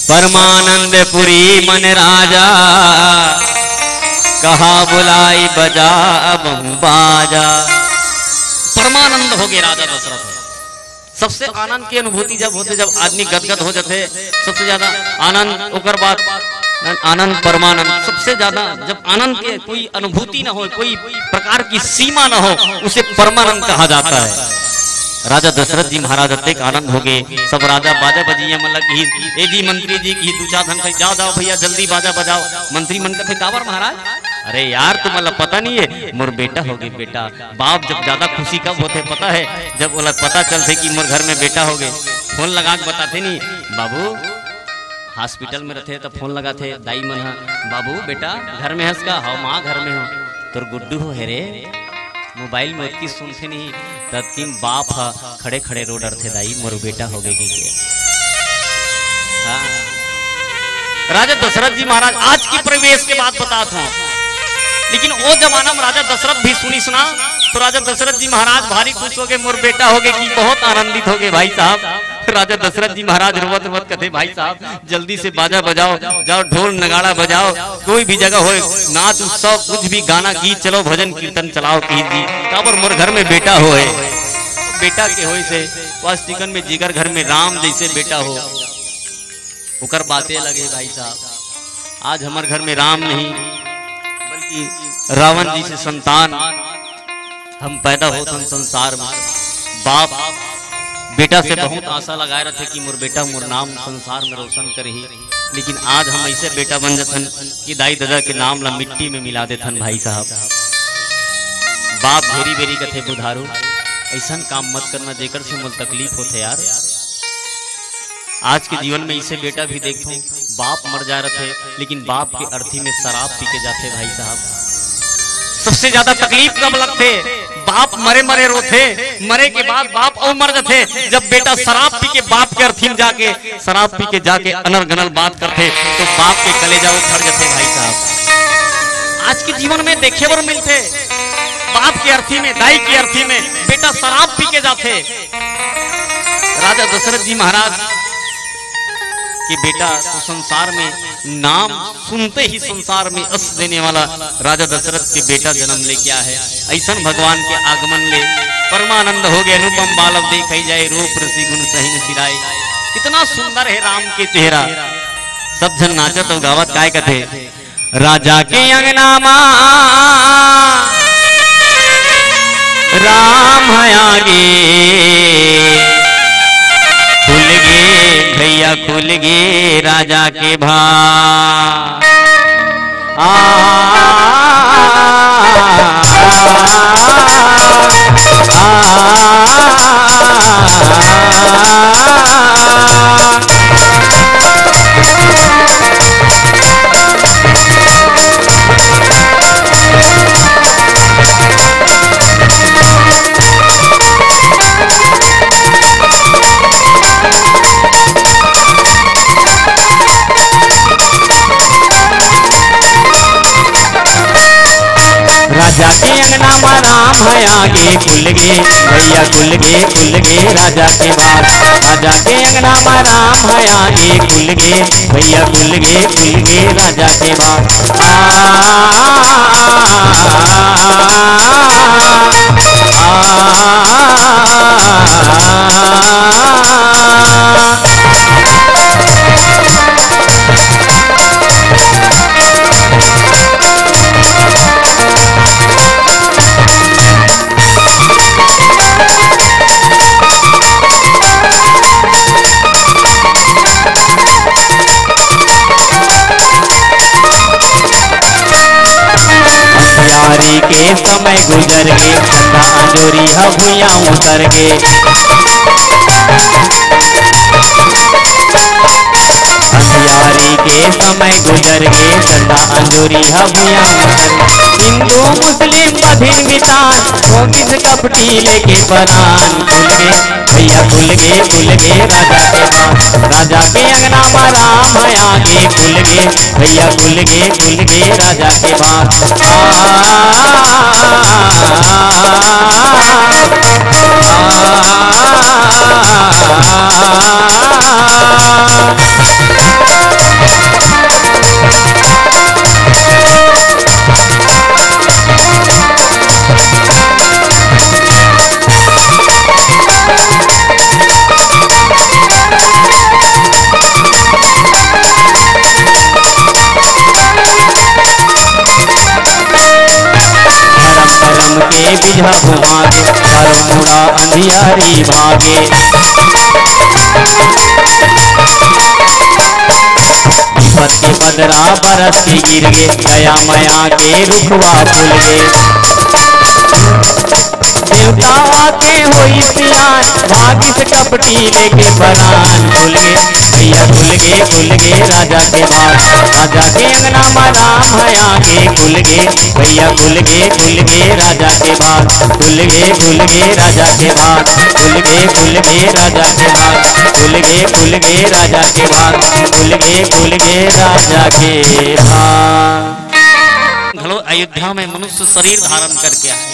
परमानंद पुरी मन राजा, कहा बुलाई बजा बहु बाजा। परमानंद हो गए राजा दशरथ। सबसे आनंद की अनुभूति जब होते, जब आदमी गदगद हो जाते, सबसे ज्यादा आनंद ओकर बाद आनंद परमानंद। सबसे ज्यादा जब आनंद के कोई अनुभूति ना हो, कोई प्रकार की सीमा ना हो, उसे परमानंद कहा जाता है। राजा दशरथ जी महाराज अत्यधिक आनंद हो गए। सब राजा बाजा बजिए मतलब ए जी मंत्री जी की 2-4 घंटे जाओ जाओ भैया जल्दी बाजा बजाओ। मंत्री मन कहते काबर महाराज? अरे यार तुम्हारा पता नहीं है मोर बेटा हो गए। बेटा बाप जब ज्यादा खुशी कब होते पता है? जब बोला पता चलते कि मोर घर में बेटा हो गए। फोन लगा के बताते नहीं, बाबू हॉस्पिटल में रहते तो फोन लगाते दाई मन, बाबू बेटा घर में हंस का हो, माँ घर में हो, तोर गुड्डू हो है रे। मोबाइल में की सुनते नहीं, तब तीन बाप खड़े खड़े रो डरते दाई मोर बेटा हो गए के। हाँ। राजा दशरथ जी महाराज आज की परिवेश के बात बताता हूँ, लेकिन वो जमाना में राजा दशरथ भी सुनी सुना तो राजा दशरथ जी महाराज भारी खुश हो गए, मोर बेटा हो गए कि बहुत आनंदित हो गए भाई साहब। राजा दशरथ जी महाराज रोवत रोवत कहते भाई साहब जल्दी से बाजा बजाओ, जाओ ढोल नगाड़ा बजाओ, कोई भी जगह हो नाच उत्सव कुछ भी गाना गीत चलो भजन कीर्तन चलाओ कीजिए, काबर मोर घर में बेटा हो। बेटा के हो से वास्तिकन में जिगर घर में राम जैसे बेटा हो, उकर बातें लगे भाई साहब। आज हमारे घर में राम नहीं बल्कि रावण जी से संतान हम पैदा होते संसार में। बाप बेटा से बहुत आशा लगाए रहे कि मोर बेटा मोर नाम संसार में रोशन करही, लेकिन आज हम ऐसे बेटा बन जथन कि दाई दादा के नाम ला मिट्टी में मिला देथन। भाई साहब बाप भेरी भेरी कथे बुधारू ऐसा काम मत करना जेकर से मुझे तकलीफ होते यार। आज के जीवन में इसे बेटा भी देखो बाप मर जा रहे थे लेकिन बाप के अर्थी में शराब पी के जाते। भाई साहब सबसे ज्यादा तकलीफ कब लगते, बाप मरे मरे रोते, मरे के बाद बाप और मर जाते जब बेटा शराब पी के बाप के अर्थी में जाके शराब पी के जाके अनर गनल बात करते तो बाप के कलेजा उखड़ जाते। भाई साहब आज के जीवन में देखे बर मिलते बाप के अर्थी में दाई की अर्थी में बेटा शराब पी के जाते। राजा दशरथ जी महाराज कि बेटा तो संसार में नाम सुनते ही संसार में अस देने वाला राजा दशरथ के बेटा जन्म ले क्या है। ऐसा भगवान के आगमन ले परमानंद हो गए, रूपम बालव देखा जाए रूप रसी गुण सही सिराए। कितना सुंदर है राम के चेहरा। सब जन नाचत और गावत काय कथे, राजा के अंगना राम है आगे खुल गे भैया खुल गे राजा के भाग। राजा के अंगना में राम है आगे खुल गे भैया खुल गे राजा के बाद। राजा के अंगना में राम है आगे खुल गे भैया खुल गे राजा के बाद। के समय गुजर गे ठंडा अंजोरी भुइया उतर गे। अंधियारी के समय गुजर गे ठंडा अंजोरी भुइया उतर। हिंदू मुस्लिम बधिर वितान वो किस कपटी लेके परान। खुल गे भैया खुल गे राजा के बाद। राजा के अंगना में राम है आगे खुल गे भैया खुल गे राजा के बाद। के बिझा घुमागे चारों मुड़ा अंधियारी भागे। विपत के बदरा बरस के गिर गे दया मया के रुखवा फूल गे। देवता आके होई सियान भागी से कपटी लेके परान। खुल गे भैया खुल गे राजा के बाद। राजा के अंगना में राम है आगे खुल गे भैया खुल गे राजा के बाद। खुल गे राजा के बाद। खुल गे राजा के बाद। खुल गे राजा के बाद। खुल गे राजा के बाद। घलो अयोध्या में मनुष्य शरीर धारण करके आए।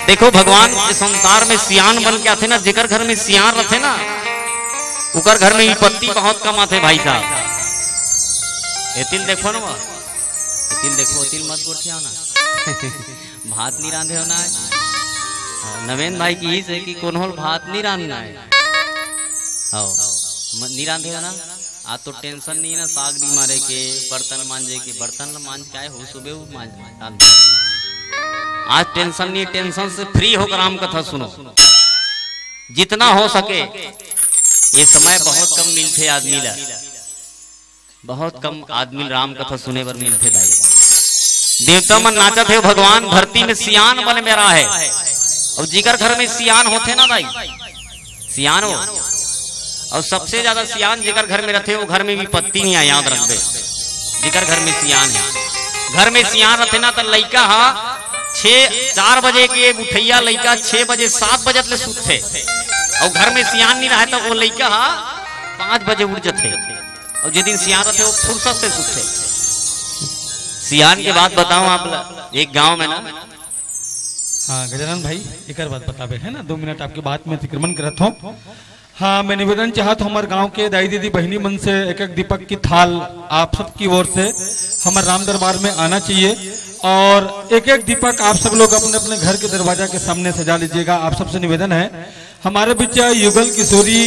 देखो भगवान इस संसार में सियान बन के आते ना, जेकर घर में सियान रहते ना उकर घर में विपत्ति बहुत कम आते। भाई साहब एतिल देखो ना, एतिल देखो, एतिल मत गोठिया ना भात नहीं रांधे हो ना। नवेन भाई की ही से कि कौन होल भात नहीं रांधना है। हाँ नहीं रांधे हो ना, आज तो टेंशन नहीं है ना साग भी मारे के बर्तन मांजे के। बर्तन मांज के आए हो सुबह मांज आज टेंशन नहीं, टेंशन से फ्री होकर राम कथा सुनो। जितना हो सके ये समय बहुत कम मिलते आदमी ला, बहुत कम आदमी राम कथा सुने पर मिलते भाई। देवता मन नाचत है भगवान धरती में सियान बन में रहा है, और जिगर घर में सियान होते ना भाई, सियान हो, और सबसे ज्यादा सियान जिगर घर में रहते वो घर में भी पत्ती नहीं है, याद रख दे। जिगर घर में सियान है, घर में सियान रहते ना तो लड़का हा 4 बजे के उठैया लड़का 6 बजे 7 बजे ले सुतते, और घर में सियान नहीं रहे तो वो लड़का हा 5 बजे उठ जाते, और जिस दिन सियान रहते वो फुर्सत से सुतते। सियान के बात बताऊं आप, एक गांव में ना, हाँ गजानन भाई एक बात बतावे है ना, 2 मिनट आपकी बात में अतिक्रमण करत हूँ। हाँ मैं निवेदन चाहत हूँ हमारे गांव के दाई दीदी बहनी मन से एक दीपक की थाल आप सब की ओर से हमारे राम दरबार में आना चाहिए, और एक दीपक आप सब लोग अपने अपने घर के दरवाजा के सामने सजा लीजिएगा। आप सबसे निवेदन है, हमारे बीच युगल किशोरी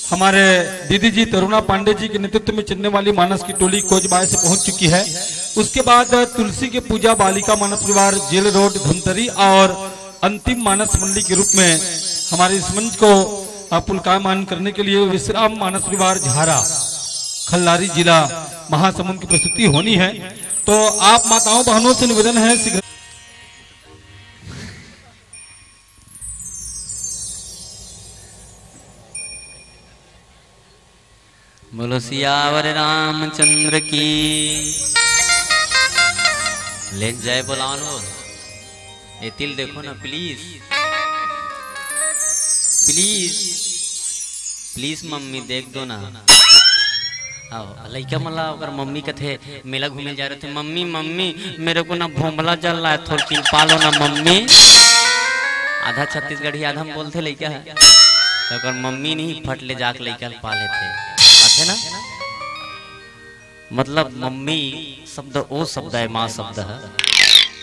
हमारे दीदी जी तरुणा पांडे जी के नेतृत्व में चलने वाली मानस की टोली कोचबाय से पहुंच चुकी है। उसके बाद तुलसी के पूजा बालिका मानस परिवार जेल रोड धमतरी, और अंतिम मानस मंडली के रूप में हमारे इस मंच को पुलकायमान करने के लिए विश्राम मानस परिवार झारा खल्लारी जिला महासमुंद की प्रस्तुति होनी है। तो आप माताओं बहनों से निवेदन है शीघ्र। बोलो सियावर रामचंद्र की, ले जाए बोलानो ये तिल देखो ना प्लीज प्लीज प्लीज मम्मी देख दो ना। आओ लड़का मला अगर मम्मी कथे मेला घूमे जा रहे थे, मम्मी मम्मी मेरे को ना भोंबला जल रहा है, थोड़ी चिल पालो ना मम्मी। आधा छत्तीसगढ़ी आधा हम बोलते लड़का है, तो अगर मम्मी नहीं फट ले जाके लड़का पाले थे आते ना। मतलब मम्मी शब्द वो शब्द है, माँ शब्द है,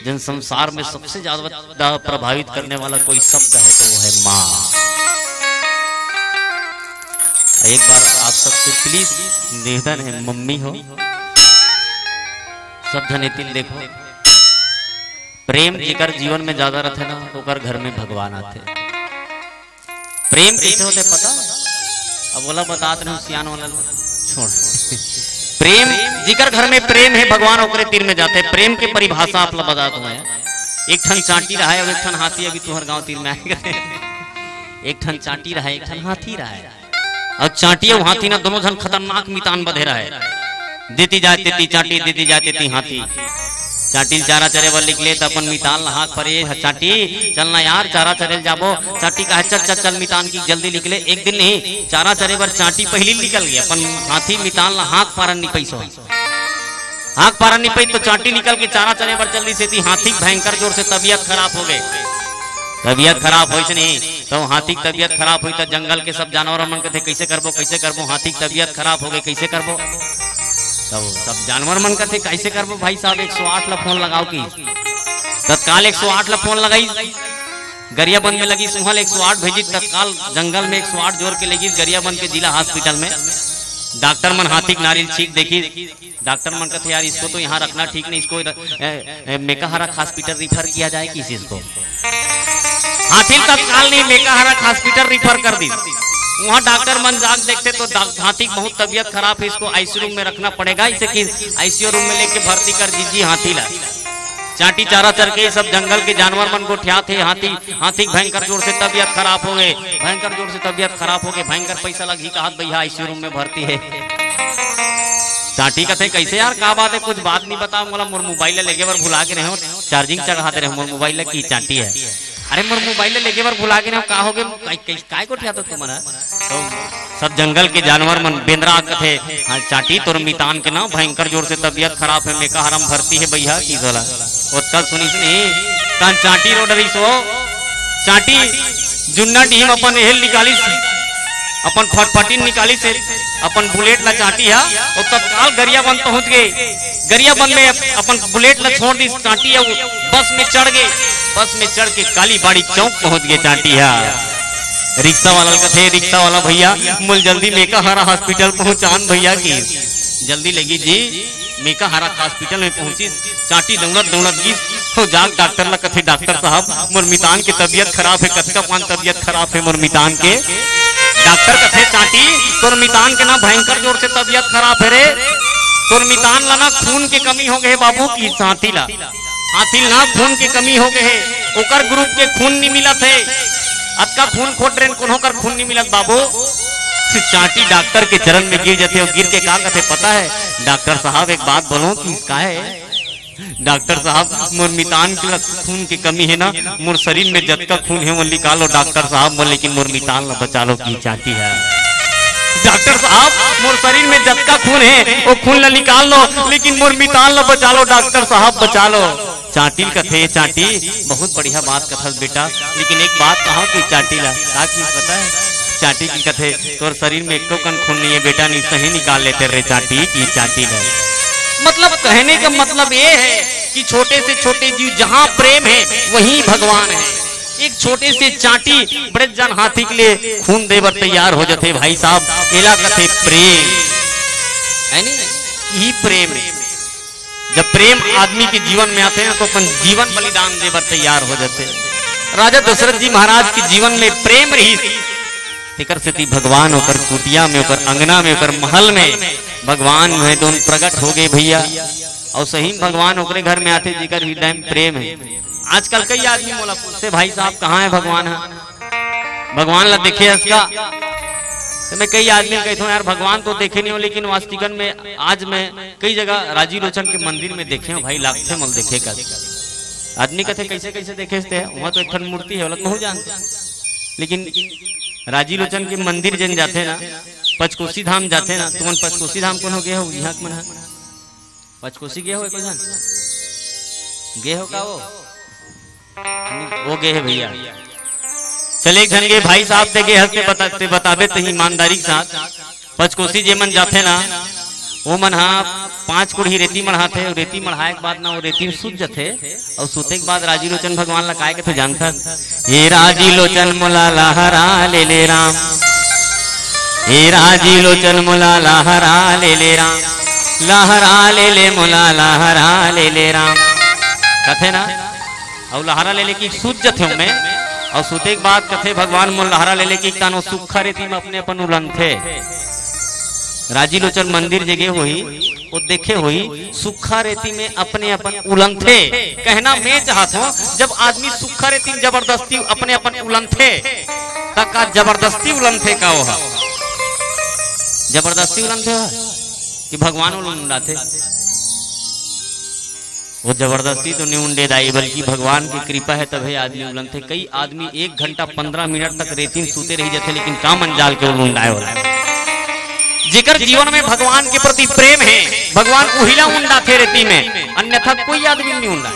जिन संसार में सबसे ज्यादा प्रभावित करने वाला कोई शब्द है तो वो है माँ। एक बार आप सबसे प्लीज निवेदन है, मम्मी हो सब धने तिल देखो, प्रेम जिकर जीवन में ज्यादा रहते ना तो कर घर में भगवान आते। प्रेम कैसे होते पता? अब बोला बतात नहीं सियान वाला छोड़। प्रेम जिकर घर में प्रेम है भगवान ओकरे तीर में जाते। प्रेम के परिभाषा आप बता दो है, एक ठन चांटी रहा है और एक ठन हाथी, अभी तुहर गांव तीर में आएगा। एक ठन चांटी रहा है एक ठन हाथी रहा है, और चांटी और हाथी ना दोनों जन खतरनाक मितान बधेरा है। देती जाती ती चांटी, देती जाती ती हाथी। चांटी चारा चरे बर निकले तो अपन मितान हाथ परे, चांटी चलना यार चारा चरे जाबो। चांटी कहा चल चल चल मितान की जल्दी निकले। एक दिन नहीं चारा चरे बर चांटी पहली निकल गई, अपन हाथी मितान ला हाथ पारन नहीं पैसो, हाथ पारन नहीं पई तो चांटी निकल के चारा चरे बर जल्दी से थी। हाथी भयंकर जोर से तबीयत खराब हो गई। तबीयत खराब हो नहीं तो हाथी की तबीयत खराब हुई तो जंगल के सब जानवर मन कहते कैसे करबो कैसे करबो, हाथी की तबीयत खराब हो गई कैसे करबो। तब सब जानवर मन कहते कैसे करबो भाई साहब 108 ला फोन लगाओ की। तत्काल 108 ला फोन लगाई, गरियाबंद में लगी सुहल 108 भेजी, तत्काल जंगल में 108 जोर के लगी गरियाबंद के जिला हॉस्पिटल में। डॉक्टर मन हाथी की नारियल छीक देखी, डॉक्टर मन कहते यार इसको तो यहाँ रखना ठीक नहीं, इसको मेकाहारा हॉस्पिटल रिफर किया जाए किसी को। हाथी तत्काल नहीं मेकाहारा हॉस्पिटल रिफर कर दी। वहाँ डॉक्टर मन जाग देखते तो हाथी की बहुत तबीयत खराब है, इसको आईसीयू रूम में रखना पड़ेगा, इसे कि आईसीयू रूम में लेके भर्ती कर दीजिए हाथी ला। चांटी चारा चर के सब जंगल के जानवर मन को ठिया थे। हाथी भयंकर जोर से तबीयत खराब हो गए, भयंकर जोर से तबीयत खराब हो गए, भयंकर पैसा लगी कहा भैया आईसीयू रूम में भर्ती है। चांटी कहते कैसे यार का बात है, कुछ बात नहीं बताओ, मोला मोर मोबाइल लेके बार भुला के रहे, चार्जिंग चढ़ाते रहे, मोर मोबाइल की चांटी है। अरे मोर मोबाइल लेके बार भुला के का हो गए काय को ठिया तो तुमन। तो सब जंगल के जानवर मन बेंद्रा कथे हाँ चांटी तोर मितान के ना भयंकर जोर से तबीयत खराब है, मेकाहारा भर्ती है भैया की झोला उत्कल सुनी नहीं कान चांटी रोडरी सो चांटी जुन्ना डीम अपन हेल निकाली, अपन फटफटी निकाली से अपन बुलेट ला चांटी है और तत्काल गरियाबंद पहुंच गए। गरियाबंद में अपन बुलेट ला छोड़ दी चांटी है, बस में चढ़ गए, बस में चढ़ के कालीबाड़ी चौक पहुंच गए चांटी है। रिक्शा वाला कथे रिक्शा वाला भैया मुझे जल्दी मेकाहारा हॉस्पिटल पहुंचान भैया की जल्दी लगी जी। मेका हारा हॉस्पिटल में पहुंची। चाटी दौड़त दौड़त गी हो जाग डॉक्टर ला कथे डॉक्टर साहब मोर मितान की तबीयत खराब है। कतका पान तबीयत खराब है मोर मितान के। डॉक्टर कथे चाटी तोर मितान के ना भयंकर जोर से तबीयत खराब है रे। तोर मितान ला ना खून के कमी हो गए बाबू की। चाटी ला हाथी ना खून के कमी हो गए है। ओकर ग्रुप के खून नहीं मिलत है। अतका खून खोट रहे कोनो कर खून नहीं मिलत बाबू। चाटी डॉक्टर के चरण में गिर जाते और गिर के का कहते पता है डॉक्टर साहब एक बात बोलो कि इसका है। डॉक्टर साहब मोर मितान के खून की कमी है ना। मोर शरीर में जतका खून है वो निकालो डॉक्टर साहब बोल लेकिन मोर मितान ला बचा लो की चाटी है। डॉक्टर साहब मोर शरीर में जतका खून है वो खून ला निकाल लो लेकिन मोर मितान ला बचा लो डॉक्टर साहब बचा लो। चाटी कथे चाटी बहुत बढ़िया बात कथल बेटा लेकिन एक बात कहो कि चाटी ला का चीज पता है। चाटी की कथे तोर शरीर में एक तो कन खून नहीं है बेटा नहीं सही निकाल लेते रे चाटी की चाटी ला। मतलब कहने का मतलब ये है कि छोटे से छोटे जीव जहां प्रेम है वहीं भगवान है। एक छोटे से चाटी बड़े जन हाथी के लिए खून देवर तैयार हो जाते भाई साहब। एला कथे प्रेम है नहीं यही प्रेम है। जब प्रेम आदमी के जीवन में आते हैं तो अपन जीवन बलिदान देवर तैयार हो जाते हैं। राजा दशरथ जी महाराज के जीवन में प्रेम रही फिकर से भगवान होकर कुटिया में होकर अंगना में होकर महल में भगवान है दोनों प्रकट हो गए भैया। और सही भगवान होकर घर में आते जिकर हृदय में प्रेम है। आजकल कई आदमी बोला पूछते भाई साहब कहाँ है भगवान है भगवान ला देखे इसका। तो मैं कई आदमी कहता हूँ यार भगवान तो देखे नहीं हो लेकिन वास्तविकन में आज मैं कई जगह राजी लोचन के मंदिर में देखे हूँ भाई लाखों मल देखे का। आदमी कहते कैसे कैसे देखे वहाँ तो एक मूर्ति है नहीं जानते लेकिन राजी लोचन के मंदिर जन जाते ना पचकोसी धाम जाते ना तुम पचकोसी धाम कौन हो गए हो यहाँ मन पचकोसी गए हो गे हो का वो गे है भैया। चले एक गे भाई साहब से गे हंसते बताबे तो ईमानदारी के साथ पचकोसी जे मन जाते ना वो मन हाँ 5 कुड़ी रेती मढ़ाते और रेती मढ़ाए के बाद ना वो रेती में सूत जाते और सूते के बाद राजी लोचन भगवान ला काय के तो जानता ये राजी लोचन मोला लहरा ले राम। हे राजी लोचन मोला लहरा ले राम लहरा ले मोला लहरा ले राम कथे ना। और लहरा ले की सूत जाते में और सूते के बाद कथे भगवान मोल लहरा ले की तानो सुखा रेती में अपने अपन उलन थे। राजी लोचन मंदिर जगह हुई वो देखे हुई सूखा रेती में अपने अपन उलंथे। कहना मैं चाहता हूँ जब आदमी सूखा रेती में जबरदस्ती अपने अपन उलंथे तक का जबरदस्ती उलंथे का वो जबरदस्ती उलंथे कि भगवान उलंडाते वो जबरदस्ती तो नहीं उंडे दाई बल्कि भगवान की कृपा है तभी आदमी उलंथे। कई आदमी 1 घंटा 15 मिनट तक रेती में सूते रही जाते लेकिन काम अंजाल के उलंडाए वाला जिकर जीवन में भगवान के प्रति प्रेम है भगवान उहिला उंडा थे रेती में अन्यथा कोई आदमी नहीं उंडा।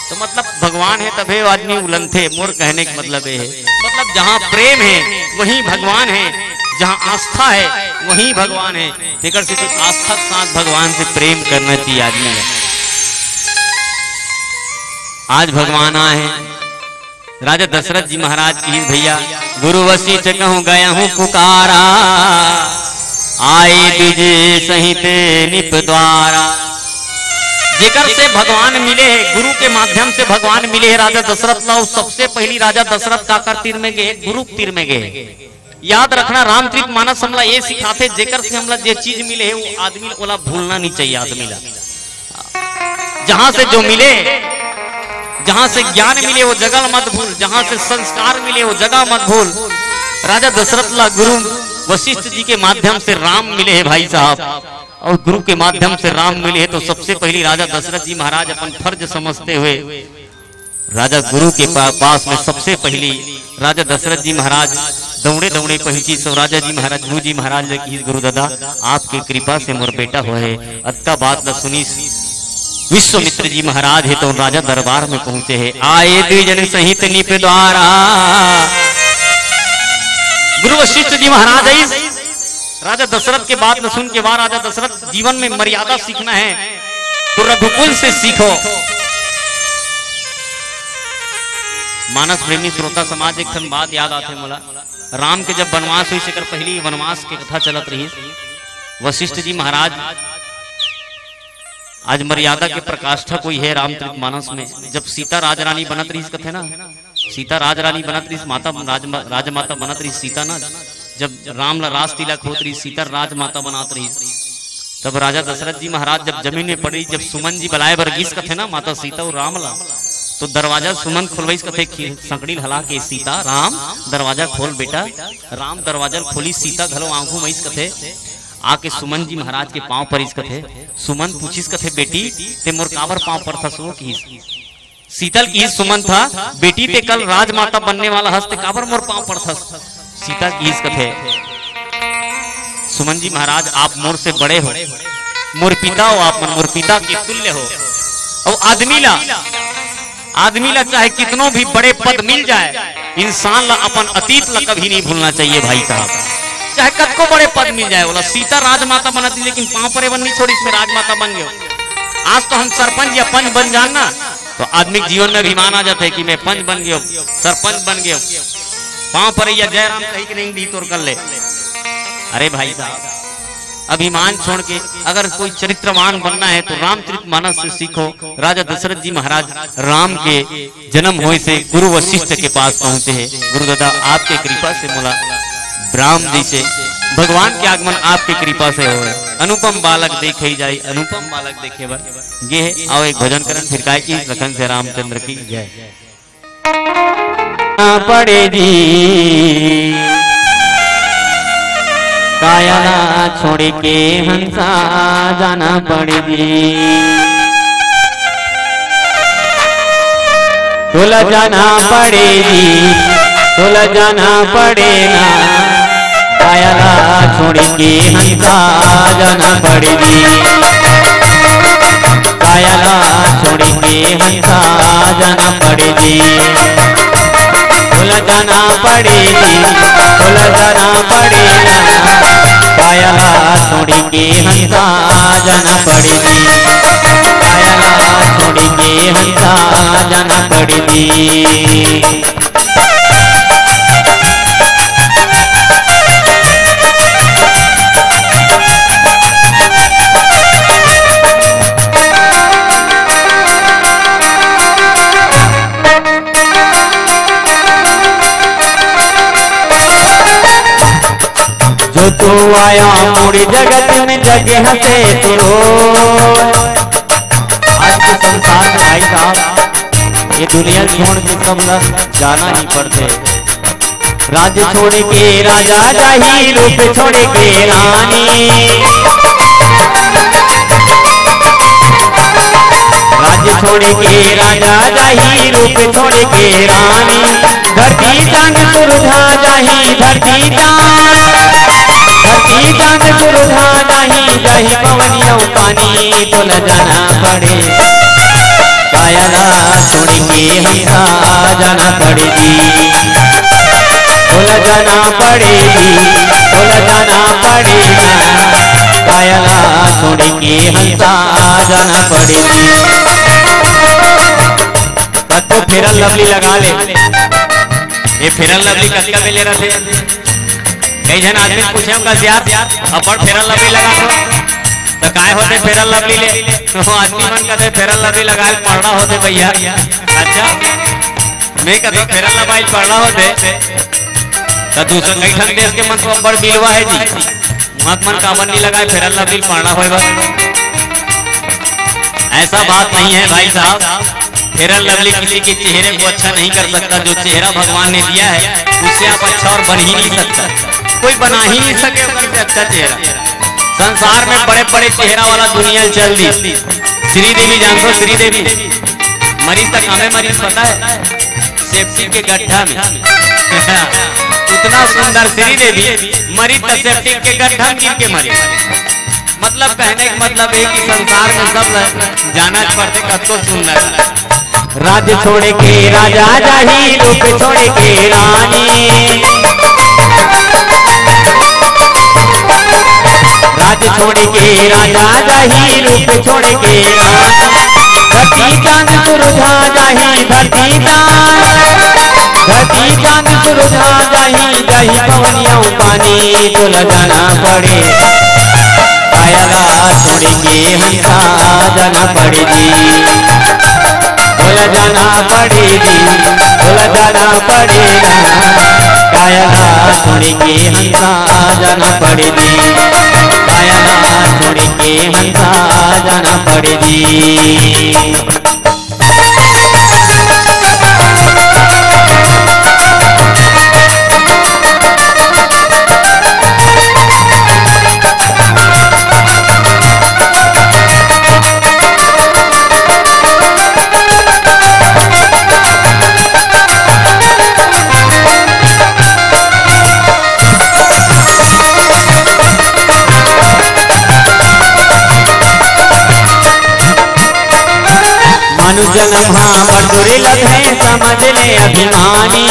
तो मतलब भगवान है तभी आदमी उलन थे। मोर कहने का मतलब ये है मतलब जहाँ प्रेम है वहीं भगवान है जहाँ आस्था है वहीं भगवान है। जिकर से तो आस्था के साथ भगवान से प्रेम करना चाहिए आदमी ने। आज भगवान आए राजा दशरथ जी महाराज की भैया गुरु वशिष्ठ कहूँ गया हूँ पुकारा आए विजय सहित निप द्वारा। जेकर से भगवान मिले है गुरु के माध्यम से भगवान मिले है राजा दशरथ ला। सबसे पहली राजा दशरथ काकर तीर में गए गुरु तीर में गए। याद रखना रामचरित मानस हमला ये सिखाते जेकर से हमला जे चीज मिले है वो आदमी ओला भूलना नहीं चाहिए। आदमी ला जहां से जो मिले जहां से ज्ञान मिले वो जगह मत भूल जहां से संस्कार मिले वो जगह मत भूल। राजा दशरथ ला गुरु वशिष्ठ जी के माध्यम से राम मिले हैं भाई साहब और गुरु के माध्यम से राम मिले हैं। तो सबसे पहली राजा दशरथ जी महाराज अपन फर्ज समझते हुए राजा गुरु के पास में सबसे पहली राजा दशरथ जी महाराज दौड़े दौड़े पहुंची। सब राजा जी महाराज गुरु जी महाराज की गुरु दादा आपकी कृपा से मोर बेटा हुआ है अत्ता बात न सुनी। विश्वामित्र जी महाराज है तो राजा दरबार में पहुंचे हैं। आए द्विजन सहित निप द्वारा गुरु वशिष्ठ जी महाराज आई राजा दशरथ के बात न सुन के बाद राजा दशरथ जीवन में मर्यादा सीखना है तो रघुकुल से सीखो। मानस प्रेमी श्रोता समाज एक खन बात याद आते मोला। राम के जब वनवास हुई शिकर पहली वनवास के कथा चलत रही। वशिष्ठ जी महाराज आज मर्यादा के प्रकाष्ठा कोई है रामचरितमानस में। जब सीता राजरानी बनत रही कथे ना, सीता राजरानी बनत रही, माता राजमाता बनत रही सीता ना। जब राम ला राज तिलक होत रही, सीता राजमाता बनात रही, तब राजा दशरथ जी महाराज जब जमीन में पड़ी, जब सुमन जी बलाए बरगीस कथे ना माता सीता और राम ला, तो दरवाजा सुमन खुलवाई कथे, संकड़ी हला के सीता राम दरवाजा खोल बेटा। राम दरवाजा खोली, सीता घलो आंखों में कथे आके सुमन जी महाराज के पांव पर इस कथे। सुमन पूछिस कथे बेटी ते मोर काबर पांव पर था सो की शीतल की सुमन था बेटी ते कल राजमाता बनने वाला हस्ते काबर मोर पांव पर था। सीता की इस कथे सुमन जी महाराज आप मोर से बड़े हो, मोर पिता हो, आप मोर पिता के तुल्य हो। और आदमी ला चाहे कितनों भी बड़े पद मिल जाए, इंसान ला अपन अतीत ला कभी नहीं भूलना चाहिए भाई साहब। चाहे कद को बड़े पद मिल जाए, बोला सीता राजमाता बना थी लेकिन पांव पर नहीं छोड़ी, इसमें राजमाता बन गए। आज तो हम सरपंच या पंच बन जाना तो आदमी के जीवन में अभिमान आ जाता है कि मैं पंच बन गया, सरपंच बन गया, पांव पर या जयराम कही कि नहीं दी तोड़ कर ले। अरे भाई साहब अभिमान छोड़ के अगर कोई चरित्रवान बनना है तो रामचरितमानस से सीखो। राजा दशरथ जी महाराज राम के जन्म होए से गुरु वशिष्ठ के पास पहुंचे हैं। गुरुदादा आपके कृपा से मोला राम जैसे भगवान के आगमन आपके कृपा से हो। अनुपम बालक देखे जाए, अनुपम बालक देखे बर ये है। आओ एक भजन करन फिर काय की लखन से रामचंद्र की जय। पड़े जी काया छोड़ के हंसा जाना पड़ेगी, तुला जाना पड़ेगी, तुला जाना पड़ेगा, काया छोड़ के हंसा जाना पड़ेगी, काया छोड़ के हंसा जाना पड़ेगी, तुला जाना पड़ेगी, तुला जाना पड़ेगा, काया छोड़ के हंसा जाना पड़ेगी, काया छोड़ के हंसा जाना पड़ेगी। जो तू आया पूरी जगत में जगह से तुरो। आज के संसार में भाई साहब ये दुनिया छोड़ के सब लोग जाना ही पड़ते। राज्य छोड़ के राजा जाही, रूप छोड़ के रानी, राज्य छोड़ के राजा जाही, रूप छोड़ के रानी, धरती चांद सुरधा जाही, धरती चांद, धरती चांद सुरधा जाही, जाही पवनियों पानी, तुल जाना पड़े, काया छोड़ के हंसा जाना पड़ेगी, तुल जाना पड़ेगी, तुल जाना पड़ेगा, काया छोड़ के हंसा जाना पड़ेगी। तो फेरन लवली लगा ले, ये फेरन लवली कक्का में ले रहे थे। कई जन आदमी पूछे होगा यार अपन फेरन लवली लगा तो काय होते फेरन लवली ले, तो आदमी मन कहते फेरन लवली लगा पढ़ना होते भैया। अच्छा मैं कहते फेरन लवली पढ़ना होते तो दूसरे कई ठन देश के मन तो बड़ बिलवा है जी, वहां मन कामन नहीं लगाए फेरन लवली पढ़ना होगा। ऐसा बात नहीं है भाई साहब, फेरन लवली किसी के चेहरे को अच्छा नहीं कर सकता। जो चेहरा भगवान ने दिया है उससे आप अच्छा और बन ही नहीं सकता, कोई बना ही नहीं सके उससे अच्छा चेहरा। संसार में बड़े बड़े चेहरा वाला दुनिया चल दी। श्रीदेवी जानते हो, श्रीदेवी मरीज तक हमें मरीज पता है सेफ्टी के गड्ढा में उतना सुंदर श्रीदेवी मरीज तक सेफ्टी के गड्ढा गिर के मरी। मतलब कहने का मतलब है कि संसार में सब जाना पड़ते कतो सुंदर। राज्य छोड़ के राजा जाही, रूप छोड़ के रानी, राज्य छोड़ के राजा जाही, रूप छोड़ के रानी, धरती चांद सुरधा जाही, धरती चांद, धरती चांद सुरधा जाही, जाही पवनियों पानी, तुल जाना पड़े, काया छोड़ के हंसा जाना पड़ेगी, बोला जाना पड़ेगी, बोला जाना पड़ेगा, कायला छोड़ के हंसा जाना पड़ेगी, कायला छोड़ के हंसा जाना पड़ेगी। जन्म हाँ बड़ लगे समझ ले अभिमानी,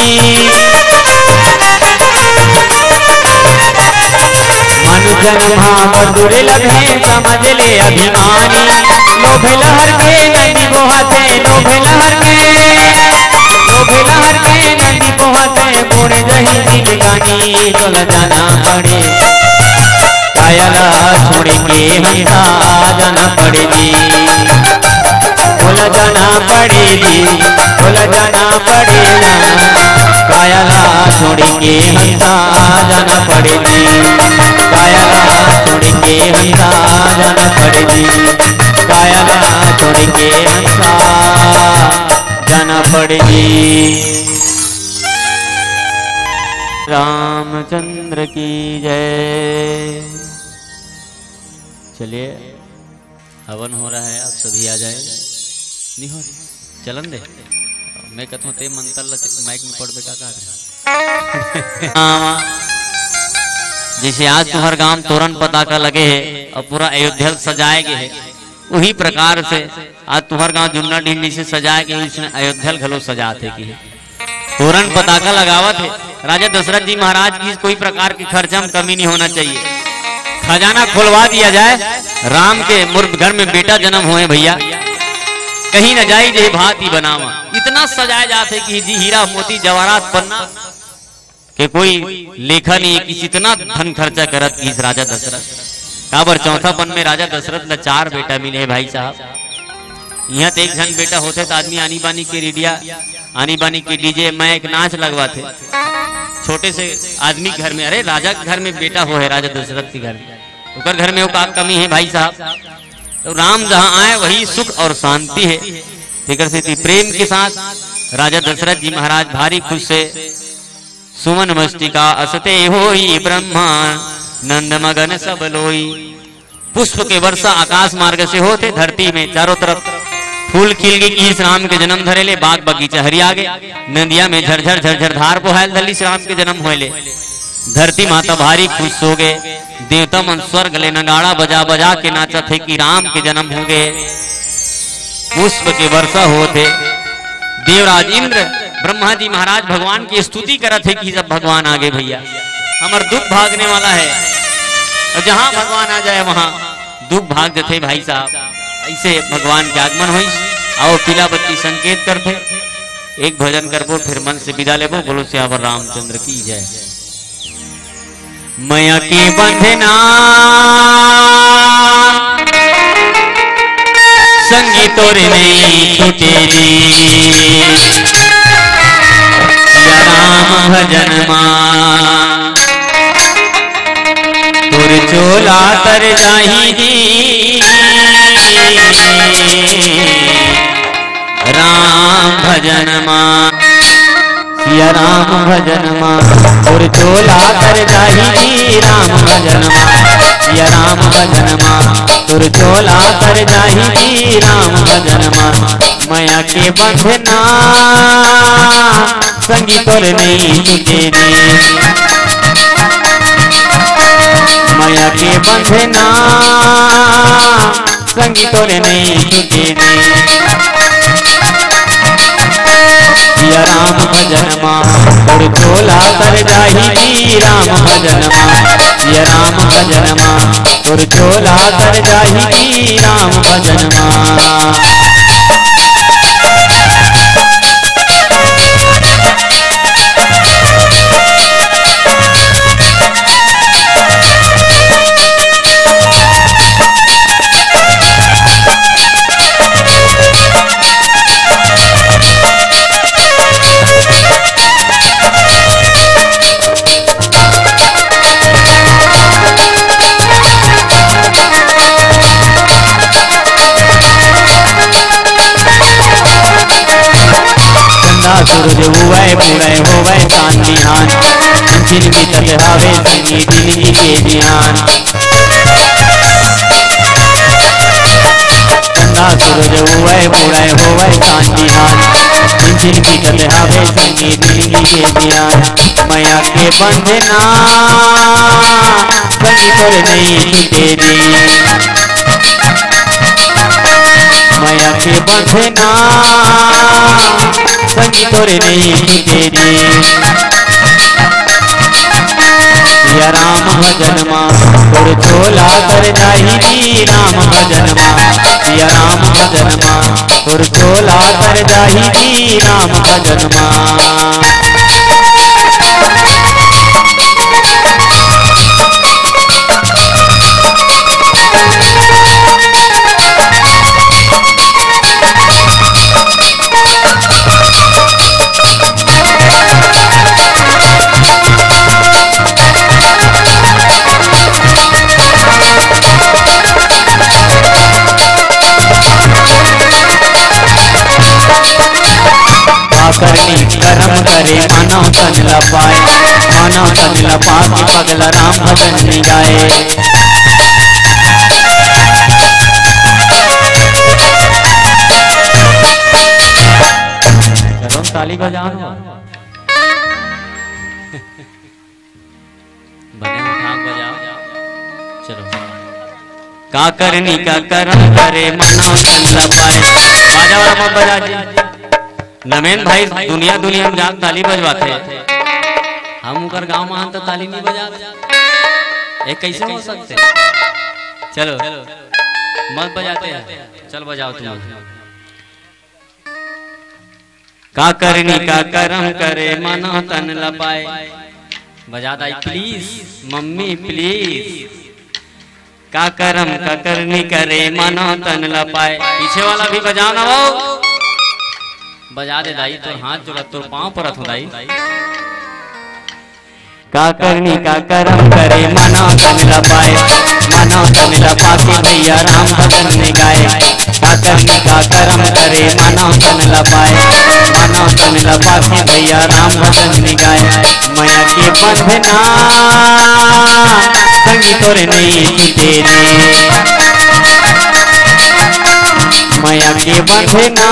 मनु जन्म हाँ बड़ लगे समझ ले अभिमानी, लोभ लहर के नदी बहते, लोभ लहर के नदी बहते, मुड़ जही जिंदगानी, चल जाना पड़े, कायला छोड़ के हंसा जाना पड़ेगी, बोला जाना पड़ेगी, बोला जाना पड़ेगा, कायला छोड़ के हंसा जाना पड़ेगी, कायला छोड़ के हंसा जाना पड़ेगी, कायला छोड़ के हंसा जाना पड़ेगी। रामचंद्र की जय। चलिए हवन हो रहा है, आप सभी आ जाए। नहीं हो चलन दे, मैं कहता हूँ ते मंत्र माइक में पढ़ बेका का जैसे आज तुम्हारे गांव तोरण पताका लगे है और पूरा अयोध्या सजाए गए है, वही प्रकार से आज तुम्हारे गांव जुन्ना ढींडी से सजाए गए, उसने अयोध्या घलो सजाते की तोरण पताका लगावत है। राजा दशरथ जी महाराज की कोई प्रकार की खर्चा में कमी नहीं होना चाहिए, खजाना खुलवा दिया जाए। राम के मुर्द घर में बेटा जन्म हुए भैया, कहीं न जाई जे भात ही बनावा, इतना सजाया जाते कि जी हीरा मोती जवाहरात पन्ना के कोई लेखा नहीं कि इतना धन खर्चा करत की राजा दशरथ। काबर चौथा पन में राजा दशरथ ने 4 बेटा मिले है भाई साहब। यहाँ तो एक जन बेटा होते तो आदमी आनी बानी के रेडिया, आनी बानी के डीजे मैं एक नाच लगवाते छोटे से आदमी घर में। अरे राजा के घर में बेटा हो है राजा दशरथ के घर में, उनकर घर में वो का कमी है भाई साहब। तो राम जहाँ आए वही सुख और शांति है। फिकर से प्रेम के साथ राजा दशरथ जी महाराज भारी खुश से सुमन मस्तिका असते होई ब्रह्मा नंद मगन सब लोई। पुष्प के वर्षा आकाश मार्ग से होते, धरती में चारों तरफ फूल खिल गई कि राम के जन्म धरेले, बाग बगीचा हरिया गे, नदिया में झरझर झरझर धार बोहाल धली राम के जन्म होले। धरती माता भारी खुश हो गए, देवता मन स्वर्ग ले नगाड़ा बजा बजा के नाचा थे कि राम के जन्म हो गए। पुष्प के वर्षा होते, देवराज इंद्र ब्रह्मा जी महाराज भगवान की स्तुति करत थे कि जब भगवान आगे भैया हमार दुख भागने वाला है, और जहां भगवान आ जाए वहां दुख भाग जाते भाई साहब। ऐसे भगवान के आगमन हुई। आओ पीला बत्ती संकेत करते, एक भजन करबो फिर मन से विदा लेबो। बोलो सियावर रामचंद्र की जय। मया की बंधना संगी तोरे नहीं छूटेली, या राम भजन मां तुर चोला तर जाही जी। राम भजन मां सिया राम भजन मां तुर चोला तर जाही जी। राम भजन मां सिया राम भजन मां तुर चोला तर जाही जी। राम भजन मां मया के बंधना संगी तोर नहीं छूटे रे। मया के बंधना संगी तोर नहीं छूटे रे। सिया राम भजन मां तुर चोला तर जाही जी। राम भजन मां सिया राम भजन मां तुर चोला तर जाही जी। राम भजन मां मुड़े होवे तान बिहान दिन बीतत हवे संगी जिंदगी के ध्यान चंदा सूरज हुए मुड़े होवे तान बिहान दिन बीतत हवे संगी जिंदगी के ध्यान माया के बंधना संगी तोरे नहीं छूटे दी माया के बंधना संगी तोरे नहीं छूटे दी सिया राम भजन माँ तोर चोला कर जाही राम भजन माँ सिया राम भजन माँ तोर चोला कर जाही राम भजन माँ करनी कर्म करे मानव तन लपाए मानव तन लपा के पगला राम भजन गाए चलो ताली बजाओ चलो का करनी का कर्म करे मानव तन लपाए बाजा वाला मत बजा जी नमेन भाई दुनिया दुनिया में जाके ताली बजवाते हम उनकर गांव में तो ताली नहीं बजा एक कैसे हो सकते चलो मत बजाते हैं चल बजाओ तुम का करनी का कर्म करे मानो तन लपाए बजा दाई प्लीज मम्मी प्लीज का कर्म का करनी करे मानो तन लपाए पीछे वाला भी बजाओ ना वो बजा दे दाई तो हाथ जोड़ा तो पांव पर रखो दाई का करनी का कर्म करे मानो तन लपाए मानो तन लपा के भैया राम भजन में गाए का करनी का कर्म करे मानो तन लपाए मानो तन लपा के भैया राम भजन में गाए माया के बंधना संगी तोरे नहीं छूटे रे माया के बंधना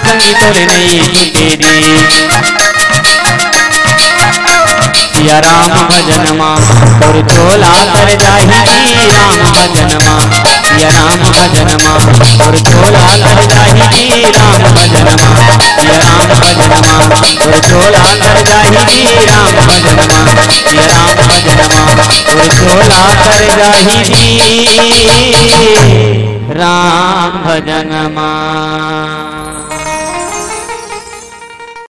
संगी तोरे नहीं छूटे रे सिया राम भजन माँ तोर चोला कर जाही राम भजन माँ सिया राम भजन माँ तोर चोला कर जाही राम भजन माँ सिया राम भजन माँ तोर चोला कर जाही राम भजन माँ सिया राम भजन माँ तोर चोला कर जाही राम भजन माँ।